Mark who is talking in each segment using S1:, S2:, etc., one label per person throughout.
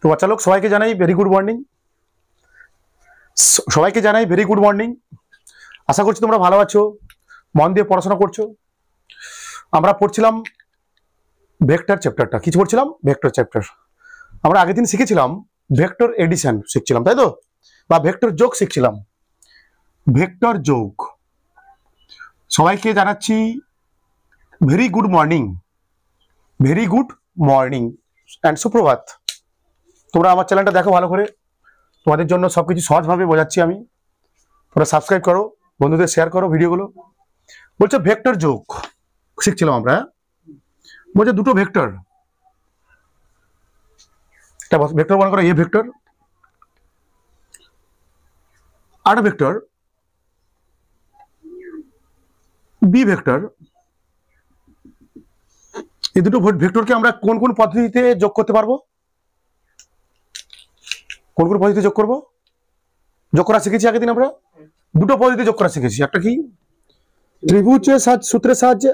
S1: তো বাচ্চা লোক সবাইকে জানাই ভেরি গুড মর্নিং। সবাইকে জানাই ভেরি গুড মর্নিং। আশা করছি তোমরা ভালো আছো, মন দিয়ে পড়াশোনা করছো। আমরা পড়ছিলাম ভেক্টর চ্যাপ্টারটা। কিছু পড়ছিলাম? Vector chapter. আমরা আগের দিন শিখেছিলাম ভেক্টর এডিশন শিখছিলাম, তাই তো? বা ভেক্টর যোগ শিখছিলাম। ভেক্টর যোগ। সবাইকে জানাচ্ছি very good morning, very good morning and সুপ্রভাত। তোমরা আমার চ্যানেলটা দেখো ভালো করে, তোমাদের জন্য সবকিছু সহজভাবে বোঝাচ্ছি আমি। তোমরা সাবস্ক্রাইব করো, বন্ধুদের শেয়ার করো ভিডিওগুলো। বলছে ভেক্টর যোগ শিখছিলাম আমরা। বলছে দুটো ভেক্টর, একটা ভেক্টর মনে করো এ ভেক্টর, আর ভেক্টর বি ভেক্টর। এই দুটো ভেক্টরকে আমরা কোন কোন পদ্ধতিতে যোগ করতে পারবো? কোন কোন পদ্ধতিতে যোগ করবো? যোগ করা শিখেছি আগের দিন আমরা। দুটো পদ্ধতিতে যোগ করা শিখেছি। একটা কি? ত্রিভুজ সূত্রের সাহায্যে,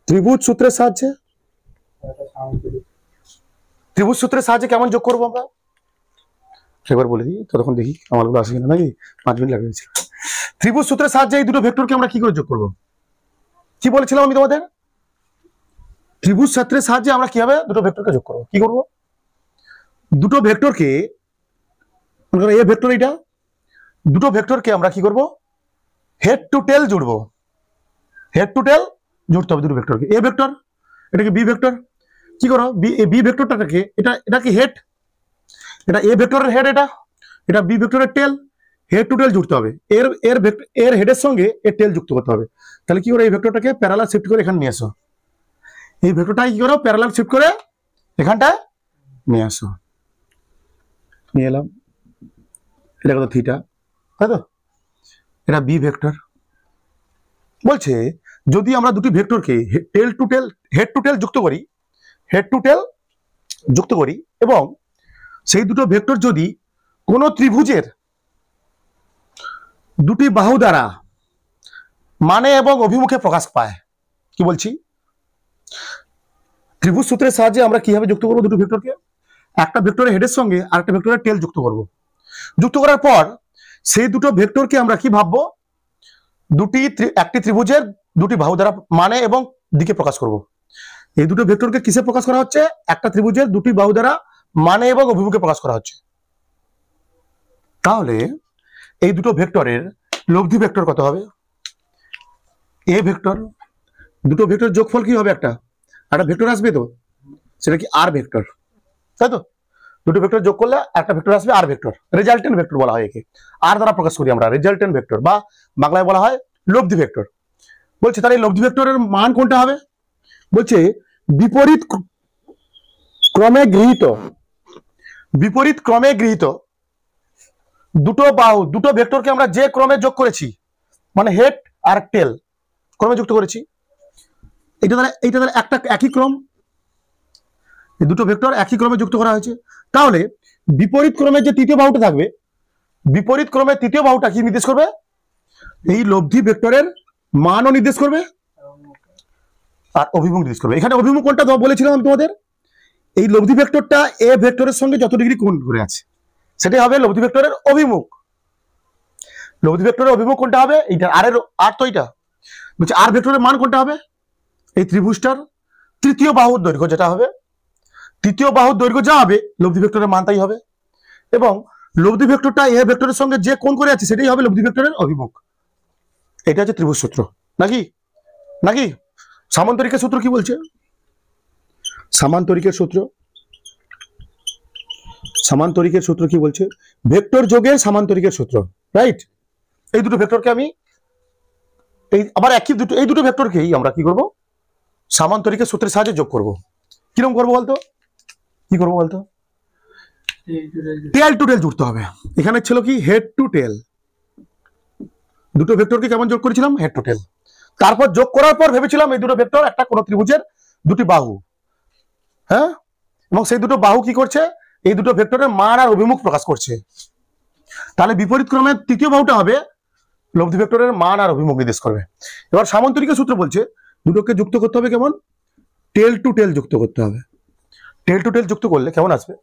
S1: ত্রিভুজ সূত্রের সাহায্যে। ত্রিভুজ সূত্রের সাহায্যে কেমন যোগ করবো আমরা একবার বলে দিই, ততক্ষণ দেখি আমারগুলো আসে কিনা। নাকি 5 মিনিট লাগবে। ত্রিভুজ সূত্রের সাহায্যে এই দুটো ভেক্টরকে আমরা কি করে যোগ করবো? কি বলেছিলাম আমি তোমাদের? ত্রিভুজ সূত্রের সাহায্যে আমরা কিভাবে দুটো ভেক্টরকে যোগ করবো? কি করবো? দুটো ভেক্টরকে, এ ভেক্টর এটা, দুটো ভেক্টরকে আমরা কি করব? হেড টু টেল জুড়বো। হেড টু টেল জুড়তে হবে দুটো ভেক্টরকে। এ ভেক্টর, এটাকে বি ভেক্টর। কি করো? বি ভেক্টরটাকে, এটা কি হেড, এটা এ ভেক্টরের হেড, এটা বি ভেক্টরের টেল। হেড টু টেল জুড়তে হবে। এর হেডের সঙ্গে এর টেল যুক্ত করতে হবে। তাহলে কি করো? এই ভেক্টরটাকে প্যারালাল শিফট করে এখানে নিয়ে আসো। এই ভেক্টরটাকে কি করো? প্যারালাল শিফট করে এখানটা নিয়ে আসো। নিয়ে এলাম। এটা কত? থিটা, তাই তো? এটা বি ভেক্টর। বলছে যদি আমরা দুটি ভেক্টরকে tail to tail, head to tail যুক্ত করি, হেড টু টেল যুক্ত করি, এবং সেই দুটো ভেক্টর যদি কোনো ত্রিভুজের দুটি বাহু দ্বারা মানে এবং অভিমুখে প্রকাশ পায়। কি বলছি? ত্রিভুজ সূত্রের সাহায্যে আমরা কিভাবে যুক্ত করবো দুটো ভেক্টরকে? একটা ভেক্টরের হেডের সঙ্গে আর একটা ভেক্টরের টেল যুক্ত করব। যুক্ত করার পর সেই দুটো ভেক্টরকে আমরা কি ভাববো? একটি ত্রিভুজের দুটি বাহু দ্বারা মানে এবং দিকে প্রকাশ করব। এই দুটো ভেক্টরকে কিসে প্রকাশ করা হচ্ছে? একটা ত্রিভুজের দুটি বাহু দ্বারা মানে এবং অভিমুখে প্রকাশ করা হচ্ছে। তাহলে এই দুটো ভেক্টরের লব্ধি ভেক্টর কত হবে? A vector. দুটো ভেক্টর যোগফল কি হবে? একটা ভেক্টর আসবে, তো সেটা কি আর ভেক্টর, তাই তো? দুটো ভেক্টর যোগ করলে একটা ভেক্টর আসবে, আর ভেক্টর। রেজাল্টেন্ট ভেক্টর বলা হয় একে। আর দ্বারা প্রকাশ করি আমরা, রেজাল্টেন্ট ভেক্টর, বা বাংলায় বলা হয় লব্ধি ভেক্টর। বলছে তাহলে এই লব্ধি ভেক্টরের মান কোনটা হবে? বলছে বিপরীত ক্রমে গৃহীত দুটো বাহু, দুটো ভেক্টরকে আমরা যে ক্রমে যোগ করেছি, মানে হেড আর টেল ক্রমে যুক্ত করেছি, এইটা দ্বারা একটা একই ক্রম, এই দুটো ভেক্টর একই ক্রমে যুক্ত করা হয়েছে। তাহলে বিপরীত ক্রমে যে তৃতীয় বাহুটা থাকবে, বিপরীত ক্রমে তৃতীয় বাহুটা কি নির্দেশ করবে? এই লব্ধি ভেক্টরের মানও নির্দেশ করবে আর অভিমুখ নির্দেশ করবে। এখানে অভিমুখ কোনটা বলেছিলাম আমি তোমাদের? এই লব্ধি ভেক্টরটা এ ভেক্টরের সঙ্গে যত ডিগ্রি কোণ করে আছে সেটাই হবে লব্ধি ভেক্টরের অভিমুখ। লব্ধি ভেক্টরের অভিমুখ কোনটা হবে? এইটা আর তো এইটা বলছে আর ভেক্টরের মান কোনটা হবে? এই ত্রিভুজটার তৃতীয় বাহুর দৈর্ঘ্য যেটা হবে, তৃতীয় বাহুর দৈর্ঘ্য যা হবে লব্ধি ভেক্টরের মান তাই হবে। এবং লব্ধি ভেক্টরটা এ ভেক্টরের সঙ্গে যে কোণ করে আছে সেটাই হবে লব্ধি ভেক্টরের অভিমুখ। এটা হচ্ছে ত্রিভুজ সূত্র, নাকি? সামান্তরিকের সূত্র কি বলছে? সামান্তরিকের সূত্র কি বলছে? ভেক্টর যোগের সামান্তরিকের সূত্র, রাইট? এই দুটো ভেক্টরকে আমি এই দুটো ভেক্টরকেই আমরা কি করব? সামান্তরিকের সূত্রের সাহায্যে যোগ করব। কিরকম করবো বলতো? কি করবো বলতো? টেল টু টেল জুড়তে হবে। এখানে ছিল কি? Head to tail. দুটো ভেক্টরকে কেমন যোগ করেছিলাম? Head to tail. তারপর যোগ করার পর ভেবেছিলাম এই দুটো ভেক্টর একটা কোন ত্রিভুজের দুটি বাহু, হ্যাঁ, এবং সেই দুটো বাহু কি করছে? এই দুটো ভেক্টরের মান আর অভিমুখ প্রকাশ করছে। তাহলে বিপরীত ক্রমে তৃতীয় বাহুটা হবে লব্ধি ভেক্টরের মান আর অভিমুখ নির্দেশ করবে। এবার সামান্তরিকের সূত্র বলছে দুটোকে যুক্ত করতে হবে কেমন? টেল টু টেল যুক্ত করতে হবে। টেল টু টেল যুক্ত করলে কেমন আসবে?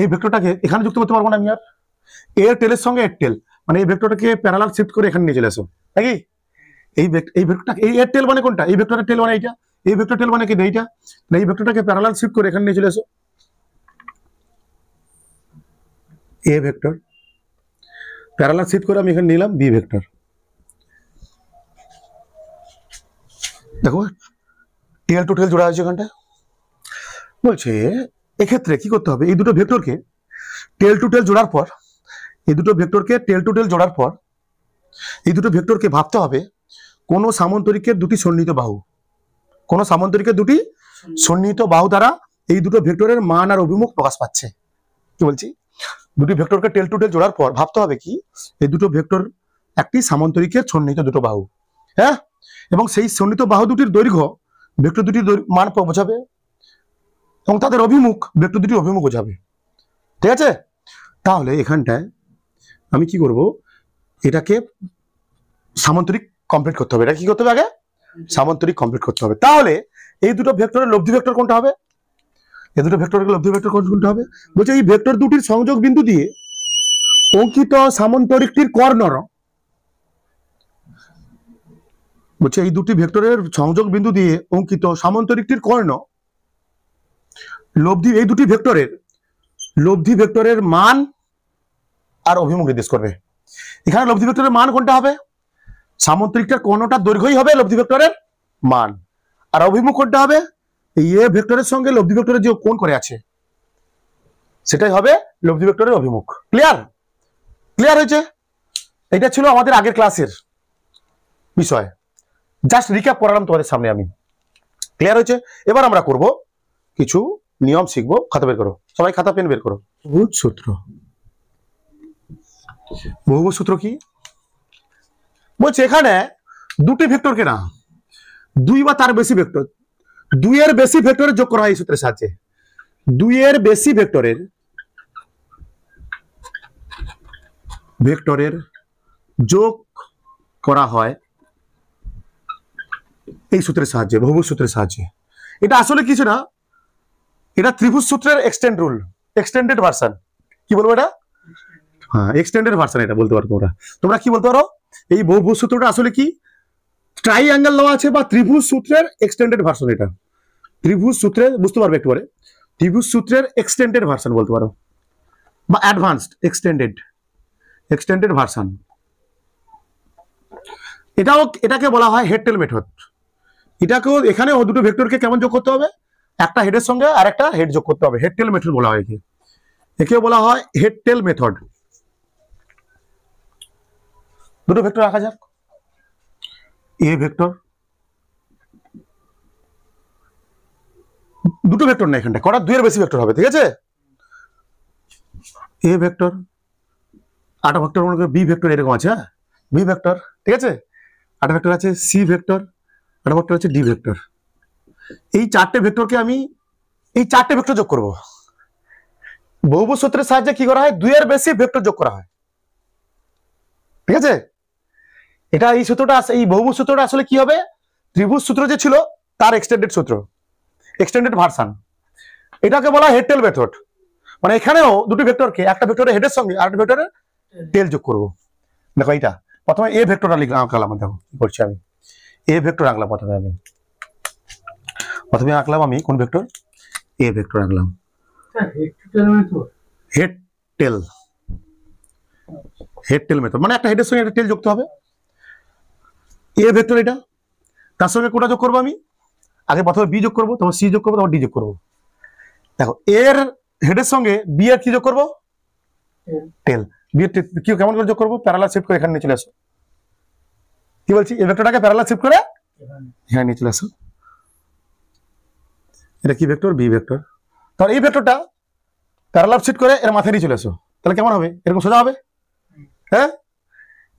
S1: এই ভেক্টরটাকে এখানে যুক্ত করতে পারবো না আমি আর, এর টেলের সঙ্গে এর টেল, মানে এই ভেক্টরটাকে প্যারালাল শিফট করে এখানে নিয়ে চলে আসো নাকি। এই ভেক্টরটাকে, এই এর টেল মানে কোনটা, এই ভেক্টরের টেল মানে এইটা, এই ভেক্টর টেল মানে কি এইটা, এই ভেক্টরটাকে প্যারালাল শিফট করে এখানে নিয়ে চলে আসো। এ ভেক্টর প্যারালাল শিফট করে আমি এখানে নিলাম বি ভেক্টর। দেখো টেল টু টেল জোড়া আছে এখানটা। বলছে এক্ষেত্রে কি করতে হবে, এই দুটো ভেক্টরকে টেল টু টেল জোড়ার পর, এই দুটো ভেক্টরকে টেল টু টেল জোড়ার পর এই দুটো ভেক্টরকে ভাবতে হবে কোন সামান্তরিকের দুটি সন্নিহিত বাহু, কোন সামান্তরিকের দুটি সন্নিহিত বাহু দ্বারা এই দুটো ভেক্টরের মান আর অভিমুখ প্রকাশ পাচ্ছে। কি বলছি, দুটি ভেক্টরকে টেল টু টেল জোড়ার পর ভাবতে হবে কি, এই দুটো ভেক্টর একটি সামান্তরিকের সন্নিহিত দুটো বাহু, হ্যাঁ, এবং সেই সন্নিহিত বাহু দুটির দৈর্ঘ্য ভেক্টর দুটির মান বোঝাবে এবং তাদের অভিমুখ ভেক্টর দুটির অভিমুখ বোঝাবে। ঠিক আছে, তাহলে এখানটায় আমি কি করব, এটাকে সামান্তরিক কমপ্লিট করতে হবে। এটা কি করতে হবে, আগে সামান্তরিক কমপ্লিট করতে হবে। তাহলে এই দুটো ভেক্টরের লব্ধি ভেক্টর কোনটা হবে, এই দুটো ভেক্টরের লব্ধি ভেক্টর কোনটা হবে, বলছে এই ভেক্টর দুটির সংযোগ বিন্দু দিয়ে অঙ্কিত সামান্তরিকটির কর্ণর, বলছে এই দুটি ভেক্টরের সংযোগ বিন্দু দিয়ে অঙ্কিত সামান্তরিকটির কর্ণ লব্ধি, এই দুটি ভেক্টরের লব্ধি ভেক্টরের মান আর অভিমুখ নির্দেশ করবে। এখানে লব্ধি ভেক্টরের মান কোনটা হবে, সামান্তরিকটার কর্ণটার দৈর্ঘ্যই হবে লব্ধি ভেক্টরের মান, আর অভিমুখ কোনটা হবে, এই এ ভেক্টরের সঙ্গে লব্ধি ভেক্টরের যে কোণ করে আছে সেটাই হবে লব্ধি ভেক্টরের অভিমুখ। ক্লিয়ার, ক্লিয়ার হয়েছে? এটা ছিল আমাদের আগের ক্লাসের বিষয়, জাস্ট রিক্যাপ করালাম তোমাদের সামনে আমি। ক্লিয়ার হয়েছে? এবার আমরা করব কিছু নিয়ম শিখবো। খাতা বের করো, সবাই খাতা পেন বের করো। বহুভুজ সূত্র, বহুভুজ সূত্র কি বলছে, এখানে দুটি ভেক্টরকে না, দুই বা তার বেশি ভেক্টর, দুইয়ের বেশি ভেক্টরের যোগ করা হয় এই সূত্রের সাহায্যে। দুইয়ের বেশি ভেক্টরের যোগ করা হয় এই সূত্রের সাহায্যে, বহুভুজ সূত্রের সাহায্যে। এটা আসলে কিছু না, এটা ত্রিভুজ সূত্রের এক্সটেন্ড রুল, এক্সটেন্ডেড ভার্সন। কি বলবো এটা, হ্যাঁ এক্সটেন্ডেড ভার্সন এটা বলতে পারো তোমরা। তোমরা কি বলতে পারো, এই বহুভুজ সূত্রটা আসলে কি ট্রাইঅ্যাঙ্গেল দেওয়া আছে বা ত্রিভুজ সূত্রের এক্সটেন্ডেড ভার্সন। এটা ত্রিভুজ সূত্রের, বুঝতে পারবে একটু পরে, ত্রিভুজ সূত্রের এক্সটেন্ডেড ভার্সন বলতে পারো, বা অ্যাডভান্সড এক্সটেন্ডেড ভার্সন। এটাকে বলা হয় হেড টেল মেথড। এটাকেও এখানেও দুটো ভেক্টরকে কেমন যোগ করতে হবে, একটা হেডের সঙ্গে আর একটা হেড যোগ করতে হবে, হেড টেল মেথড বলা হয়। একেও বলা হয় হেড টেল মেথড। দুটো ভেক্টর রাখা যাক, এ ভেক্টর, দুটো ভেক্টর না এখানটা, কটা দুইয়ের বেশি ভেক্টর হবে। ঠিক আছে, এ ভেক্টর, আটা ভেক্টর মনে করো, বি ভেক্টর এরকম আছে, হ্যাঁ বি ভেক্টর। ঠিক আছে, আটা ভেক্টর আছে, সি ভেক্টর, আটা ভেক্টর আছে, ডি ভেক্টর। এই চারটে ভেক্টরকে আমি এই চারটে ভেক্টর যোগ করব। বহুভুজ সূত্রের সাহায্যে কি করা হয়, দুইয়ের বেশি ভেক্টর যোগ করা হয়। ঠিক আছে, এটা এই সূত্রটা, এই বহুভুজ সূত্রটা আসলে কি হবে, ত্রিভুজ সূত্র যে ছিল তার এক্সটেন্ডেড সূত্র, এক্সটেন্ডেড ভার্সন। এটাকে বলা হয় হেড টেল মেথড। মানে এখানেও দুটি ভেক্টরকে, একটা ভেক্টরের হেডের সঙ্গে আরেকটা ভেক্টরের টেল যোগ করব। দেখো এইটা প্রথমে এ ভেক্টরটা আঁকলাম, দেখো কি করছি আমি, এ ভেক্টর আঁকলাম প্রথমে আঁকলাম আমি কোন ভেক্টর, এ ভেক্টর আঁকলাম, হেড টেল মেথড। মানে একটা হেডের সঙ্গে একটা টেল যুক্ত হবে। এ ভেক্টর এটা, তার সঙ্গে কোটা যোগ করবো আমি, আগে প্রথমে বি যোগ করবো, তারপর সি যোগ করবো, তারপর ডি যোগ করবো। দেখো এর হেডের সঙ্গে বি এর কি যোগ করবো, টেল। বি এর কি কেমন করে যোগ করবো, প্যারালাল শিফট করে এখানে নিয়ে চলে আসো। কি বলছি, এই ভেক্টরটাকে প্যারালাল শিফট করে এখানে নিয়ে চলে আসো। এটা কি ভেক্টর, বি ভেক্টর। তাহলে এই ভেক্টরটা প্যারালাল শিফট করে এর মাথায় নিয়ে চলে আসো, তাহলে কেমন হবে, এরকম সোজা হবে। হ্যাঁ,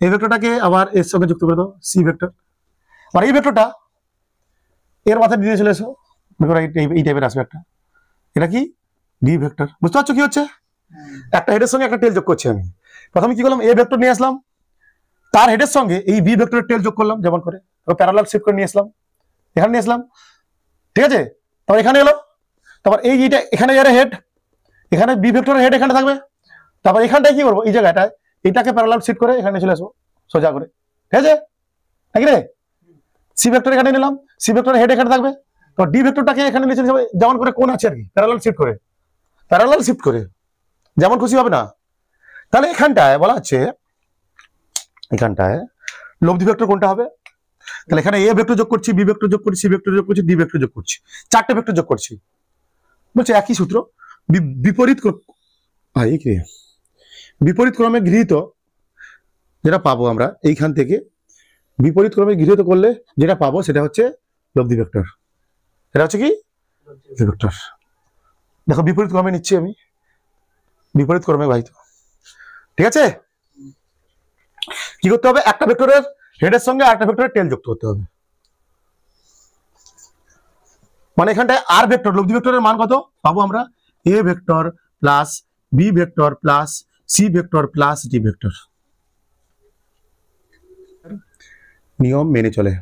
S1: এই ভেক্টরটাকে আবার এর সঙ্গে যুক্ত করে দাও, সি ভেক্টর। আর এই ভেক্টরটা এর মাথায় দিয়ে চলে এসো, এই টাইপের আসবে একটা, এটা কি বি ভেক্টর। বুঝতে পারছো কি হচ্ছে, একটা হেডের সঙ্গে একটা টেল যোগ করছি আমি। প্রথমে কি করলাম, এ ভেক্টর নিয়ে আসলাম, তার হেডের সঙ্গে এই বি ভেক্টরের টেল যোগ করলাম, যেমন করে প্যারালাল শিফট করে নিয়ে আসলাম, এখানে নিয়ে আসলাম। ঠিক আছে, তারপর এখানে এলো, তারপর এইটা এখানে এর হেড, এখানে বি ভেক্টরের হেড এখানে থাকবে, তারপর এখানটায় কি করবো, এই জায়গাটায় এটাকে প্যারালাল শিফট করে এখানে চলে আসবো সোজা করে, ঠিক আছে নাকি রে? সি ভেক্টর এখানে নিলাম, সি ভেক্টরের হেড এখানে থাকবে, তো ডি ভেক্টরটাকে এখানে নিচে যাবে, যেমন করে কোন আছে আর কি, প্যারালাল শিফট করে যেমন খুশি হবে না। তাহলে এখানটায় বলা হচ্ছে, এখানটায় লব্ধি ভেক্টর কোনটা হবে? তাহলে এখানে এ ভেক্টর যোগ করছি, বি ভেক্টর যোগ করছি, সি ভেক্টর যোগ করছি, ডি ভেক্টর যোগ করছি, 4টে ভেক্টর যোগ করছি। বলছে একই সূত্র, বিপরীত ক্রমে গৃহীত যেটা পাবো আমরা এইখান থেকে, বিপরীত ক্রমে গৃহীত করলে যেটা পাবো সেটা হচ্ছে লব্ধি ভেক্টর। এটা হচ্ছে কি ভেক্টর। দেখো বিপরীত ক্রমে নিচ্ছি আমি, বিপরীত ক্রমে ভাই, তো ঠিক আছে। কি করতে হবে, একটা ভেক্টরের হেডের সঙ্গে আরেকটা ভেক্টরের টেল যুক্ত করতে হবে। মানে এখানটায় আর ভেক্টর, লব্ধি ভেক্টরের মান কত পাবো আমরা? A vector plus B vector plus C vector plus D vector. নিয়ম মেনে চলে,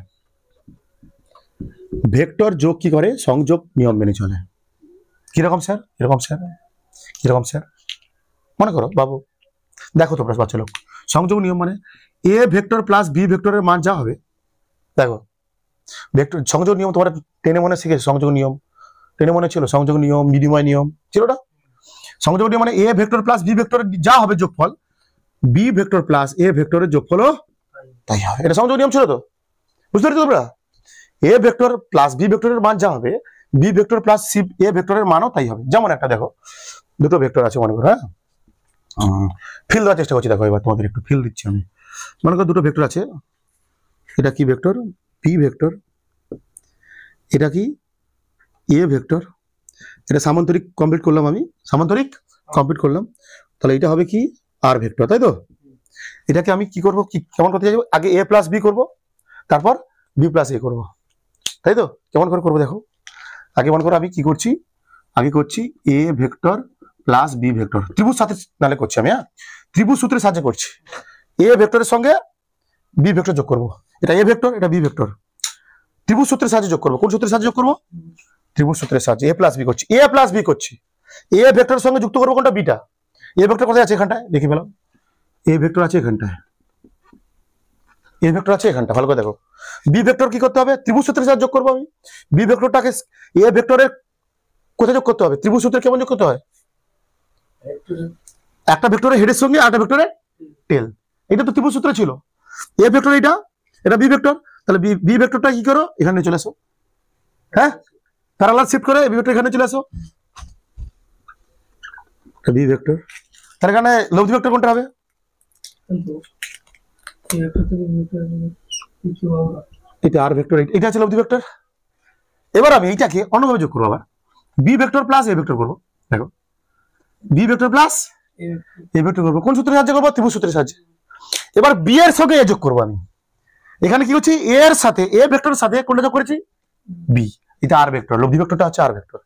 S1: ভেক্টর যোগ কি করে, সংযোগ নিয়ম মেনে চলে। কিরকম স্যার? এরকম স্যার, কিরকম স্যার? মনে করো বাবু, দেখো তোমরা বাচ্চা লোক, সংযোগ নিয়ম মানে এ ভেক্টর প্লাস বি ভেক্টরের মান যা হবে, দেখো ভেক্টর সংযোগ নিয়ম তোমরা টেনে মনে শিখেছো, সংযোগ নিয়ম টেনে মনে ছিল, সংযোগ নিয়ম, বিনিময় নিয়ম ছিল না? সংযোগ নিয়ম মানে এ ভেক্টর প্লাস বি ভেক্টরের যা হবে যোগফল, বি ভেক্টর প্লাস এ ভেক্টরের যোগফলও তাই হবে। এটা সংযোগ নিয়ম ছিল তো, বুঝতে পারছো তোমরা? এ ভেক্টর প্লাস বি ভেক্টরের মান যা হবে, বি ভেক্টর প্লাস সি এ ভেক্টরের মানও তাই হবে। যেমন একটা দেখো, দুটো ভেক্টর আছে মনে করো, হ্যাঁ ফিল দেওয়ার চেষ্টা করছি, দেখো এবার তোমাদের একটু ফিল দিচ্ছি আমি। মনে করো দুটো ভেক্টর আছে, এটা কি ভেক্টর পি ভেক্টর, এটা কি এ ভেক্টর, এটা সামান্তরিক কমপ্লিট করলাম আমি, সামান্তরিক কমপ্লিট করলাম, তাহলে এটা হবে কি আর ভেক্টর, তাই তো? এটাকে আমি কি করব, কি কেমন করতে চাইবো, আগে এ প্লাস বি করবো, তারপর বি প্লাস এ করবো, তাই তো? কেমন করে করবো দেখো, আগে মনে করো আমি কি করছি, আগে করছি A vector plus B vector, ত্রিভুজ সাথে নালে করছি আমি, হ্যাঁ ত্রিভুজ সূত্রের সাহায্যে করছি। এ ভেক্টরের সঙ্গে বি ভেক্টর যোগ করবো, এটা এ ভেক্টর এটা বি ভেক্টর, ত্রিভুজ সূত্রের সাহায্যে যোগ করবো। কোন সূত্রের সাহায্যে যোগ করবো? ত্রিভুজ সূত্রের সাহায্যে। এ প্লাস বি করছি, এ প্লাস বি করছি, এ ভেক্টরের সঙ্গে যুক্ত করবো কোনটা, বিটা। এ ভেক্টর কোথায় আছে, এখানটায় দেখে পেলাম, এ ভেক্টর আছে এখানটায়, এ ভেক্টর আছে এখানটা, ভালো করে দেখো। বি ভেক্টর কি করতে হবে, ত্রিভুজ সূত্রের সাহায্যে যোগ করবো আমি। বি ভেক্টরটাকে এ ভেক্টরের কোথায় যোগ করতে হবে, ত্রিভুজ সূত্রে কেমন যোগ করতে হয়, একটা ভেক্টরের হেডের সঙ্গে আরেকটা ভেক্টরের টেল, এটা তো ত্রিভুজ সূত্র ছিল। এ ভেক্টর এটা, এটা বি ভেক্টর, তাহলে বি ভেক্টরটা কি করো, এখানে চলে আসো, হ্যাঁ প্যারালাল শিফট করে বি ভেক্টর এখানে চলে আসো, বি ভেক্টর। তার এখানে লব্ধি ভেক্টর কোনটা হবে, এটা আর ভেক্টর, এটা আছে লব্ধি ভেক্টর। এবার আমি এইটাকে অন্যভাবে যোগ করবো, আবার B vector plus A vector করবো, দেখো B vector plus A vector করবো, কোন সূত্রের সাহায্যে করবো, ত্রিভুজ সূত্রের সাহায্যে। এবার বি এর সঙ্গে এ যোগ করবো আমি, এখানে কি করছি, এ এর সাথে এ ভেক্টরের সাথে কোনটা যোগ করেছি, বি, এটা আর ভেক্টর, লব্ধি ভেক্টরটা হচ্ছে আর ভেক্টর।